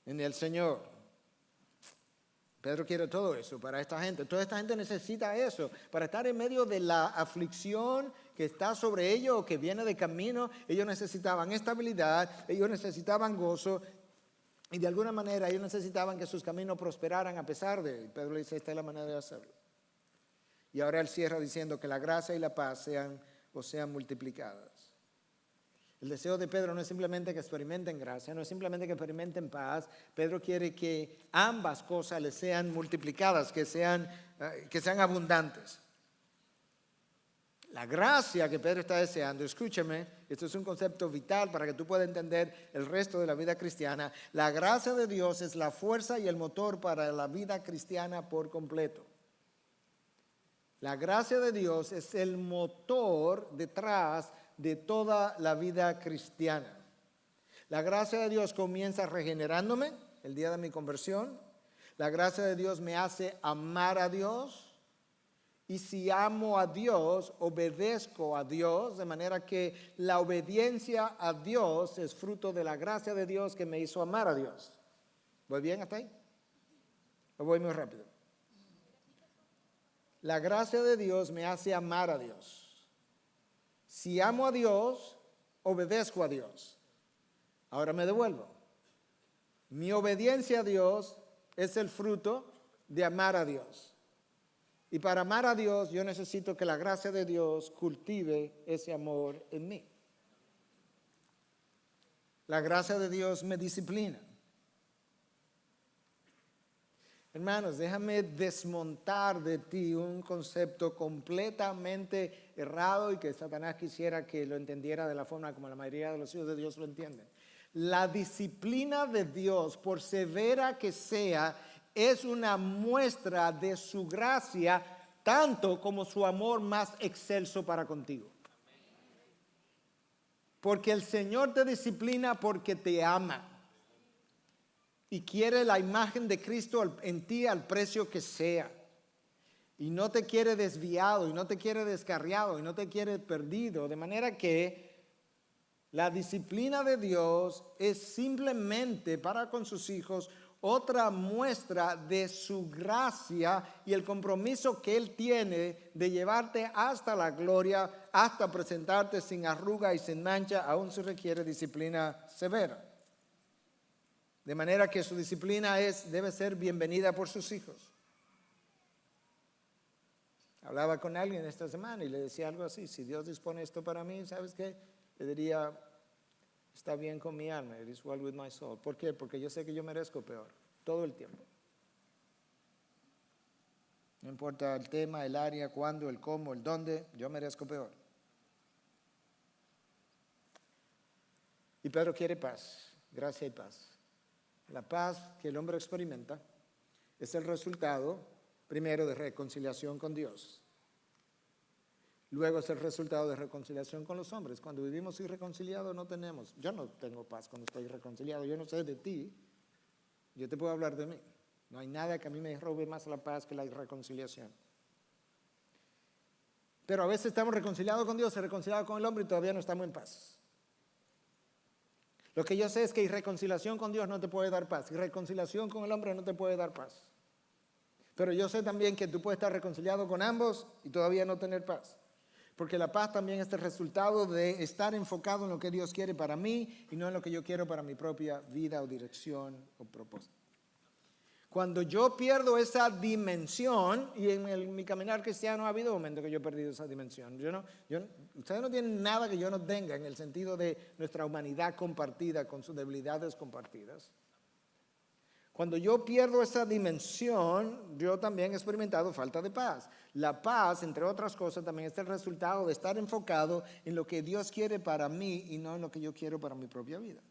en el Señor. Pedro quiere todo eso para esta gente. Toda esta gente necesita eso para estar en medio de la aflicción que está sobre ellos o que viene de camino. Ellos necesitaban estabilidad, ellos necesitaban gozo y de alguna manera ellos necesitaban que sus caminos prosperaran a pesar de él. Pedro le dice, esta es la manera de hacerlo. Y ahora él cierra diciendo que la gracia y la paz sean multiplicadas. El deseo de Pedro no es simplemente que experimenten gracia, no es simplemente que experimenten paz. Pedro quiere que ambas cosas les sean multiplicadas, que sean abundantes. La gracia que Pedro está deseando, escúcheme, esto es un concepto vital para que tú puedas entender el resto de la vida cristiana. La gracia de Dios es la fuerza y el motor para la vida cristiana por completo. La gracia de Dios es el motor detrás de toda la vida cristiana. La gracia de Dios comienza regenerándome el día de mi conversión. La gracia de Dios me hace amar a Dios. Y si amo a Dios, obedezco a Dios, de manera que la obediencia a Dios es fruto de la gracia de Dios que me hizo amar a Dios. ¿Voy bien hasta ahí? ¿O voy muy rápido? La gracia de Dios me hace amar a Dios. Si amo a Dios, obedezco a Dios. Ahora me devuelvo. Mi obediencia a Dios es el fruto de amar a Dios. Y para amar a Dios, yo necesito que la gracia de Dios cultive ese amor en mí. La gracia de Dios me disciplina. Hermanos, déjame desmontar de ti un concepto completamente errado y que Satanás quisiera que lo entendiera de la forma como la mayoría de los hijos de Dios lo entienden. La disciplina de Dios, por severa que sea, es una muestra de su gracia, tanto como su amor más excelso para contigo. Porque el Señor te disciplina porque te ama. Y quiere la imagen de Cristo en ti al precio que sea. y no te quiere desviado, y no te quiere descarriado, y no te quiere perdido. De manera que la disciplina de Dios es simplemente para con sus hijos otra muestra de su gracia y el compromiso que Él tiene de llevarte hasta la gloria, hasta presentarte sin arruga y sin mancha, aún se requiere disciplina severa. De manera que su disciplina debe ser bienvenida por sus hijos. Hablaba con alguien esta semana y le decía algo así: si Dios dispone esto para mí, ¿sabes qué? Le diría, está bien con mi alma, it is well with my soul. ¿Por qué? Porque yo sé que yo merezco peor, todo el tiempo. No importa el tema, el área, cuándo, el cómo, el dónde, yo merezco peor. Y Pedro quiere paz, gracia y paz. La paz que el hombre experimenta es el resultado, primero, de reconciliación con Dios. Luego es el resultado de reconciliación con los hombres. Cuando vivimos irreconciliados no tenemos. Yo no tengo paz cuando estoy irreconciliado. Yo no sé de ti. Yo te puedo hablar de mí. No hay nada que a mí me robe más la paz que la irreconciliación. Pero a veces estamos reconciliados con Dios, reconciliados con el hombre y todavía no estamos en paz. Lo que yo sé es que irreconciliación con Dios no te puede dar paz. Irreconciliación con el hombre no te puede dar paz. Pero yo sé también que tú puedes estar reconciliado con ambos y todavía no tener paz. Porque la paz también es el resultado de estar enfocado en lo que Dios quiere para mí y no en lo que yo quiero para mi propia vida o dirección o propósito. Cuando yo pierdo esa dimensión, y en mi caminar cristiano ha habido momentos que yo he perdido esa dimensión. Ustedes no tienen nada que yo no tenga en el sentido de nuestra humanidad compartida con sus debilidades compartidas. Cuando yo pierdo esa dimensión, yo también he experimentado falta de paz. La paz, entre otras cosas, también es el resultado de estar enfocado en lo que Dios quiere para mí y no en lo que yo quiero para mi propia vida.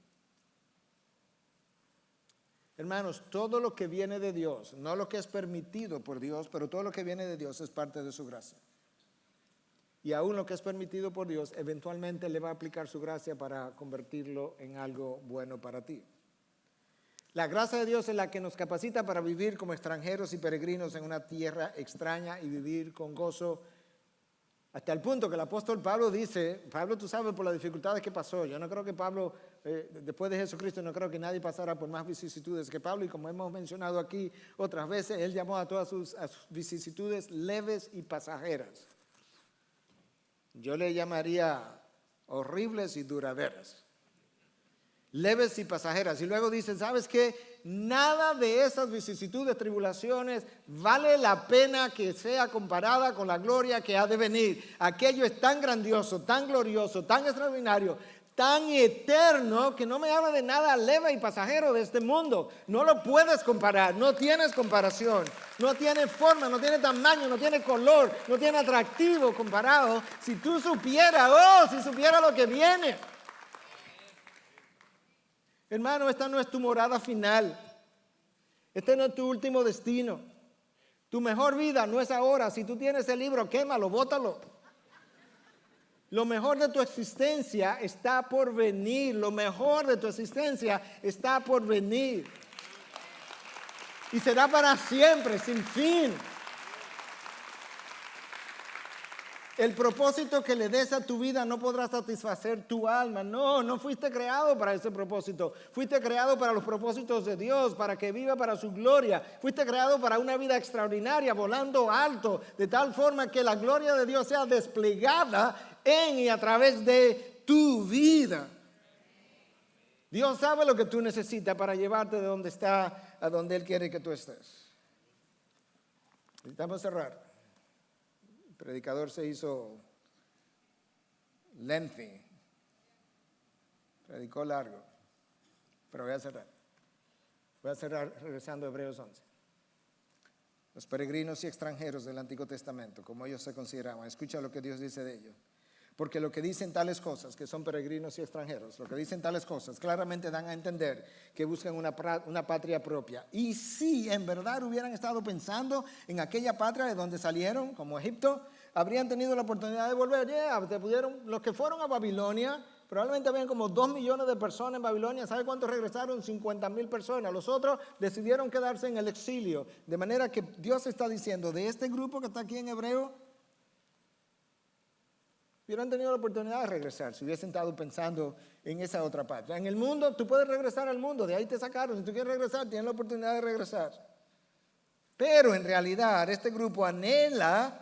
Hermanos, todo lo que viene de Dios, no lo que es permitido por Dios, pero todo lo que viene de Dios es parte de su gracia. Y aún lo que es permitido por Dios, eventualmente le va a aplicar su gracia para convertirlo en algo bueno para ti. La gracia de Dios es la que nos capacita para vivir como extranjeros y peregrinos en una tierra extraña y vivir con gozo, hasta el punto que el apóstol Pablo dice, Pablo, tú sabes por las dificultades que pasó. Yo no creo que Pablo, después de Jesucristo, no creo que nadie pasara por más vicisitudes que Pablo, y como hemos mencionado aquí otras veces, él llamó a todas sus vicisitudes leves y pasajeras. Yo le llamaría horribles y duraderas. Leves y pasajeras. Y luego dice, ¿sabes qué? Nada de esas vicisitudes, tribulaciones, vale la pena que sea comparada con la gloria que ha de venir. Aquello es tan grandioso, tan glorioso, tan extraordinario, tan eterno, que no me habla de nada leve y pasajero de este mundo. No lo puedes comparar, no tienes comparación, no tiene forma, no tiene tamaño, no tiene color, no tiene atractivo comparado. Si tú supieras, si supieras lo que viene. Hermano, esta no es tu morada final. Este no es tu último destino. Tu mejor vida no es ahora. Si tú tienes el libro, quémalo, bótalo. Lo mejor de tu existencia está por venir. Lo mejor de tu existencia está por venir. Y será para siempre, sin fin. El propósito que le des a tu vida no podrá satisfacer tu alma. No fuiste creado para ese propósito. Fuiste creado para los propósitos de Dios, para que viva para su gloria. Fuiste creado para una vida extraordinaria, volando alto, de tal forma que la gloria de Dios sea desplegada en y a través de tu vida. Dios sabe lo que tú necesitas para llevarte de donde está a donde Él quiere que tú estés. Necesitamos cerrar. El predicador se hizo lengthy, predicó largo, pero voy a cerrar. Voy a cerrar regresando a Hebreos 11. Los peregrinos y extranjeros del Antiguo Testamento, como ellos se consideraban, escucha lo que Dios dice de ellos. Porque lo que dicen tales cosas, que son peregrinos y extranjeros, lo que dicen tales cosas claramente dan a entender que buscan una patria propia. Y si en verdad hubieran estado pensando en aquella patria de donde salieron, como Egipto, habrían tenido la oportunidad de volver. Los que fueron a Babilonia probablemente habían como 2 millones de personas en Babilonia. ¿Sabe cuántos regresaron? 50,000 personas. Los otros decidieron quedarse en el exilio. De manera que Dios está diciendo, de este grupo que está aquí en Hebreo, hubieran tenido la oportunidad de regresar si hubiesen estado pensando en esa otra parte. En el mundo, tú puedes regresar al mundo, de ahí te sacaron. Si tú quieres regresar, tienes la oportunidad de regresar. Pero en realidad, este grupo anhelan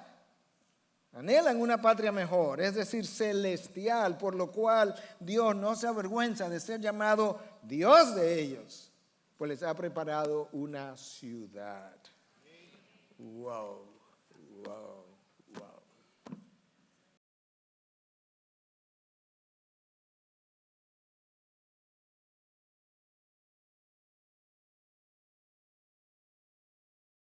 una patria mejor, es decir, celestial, por lo cual Dios no se avergüenza de ser llamado Dios de ellos, pues les ha preparado una ciudad. Wow.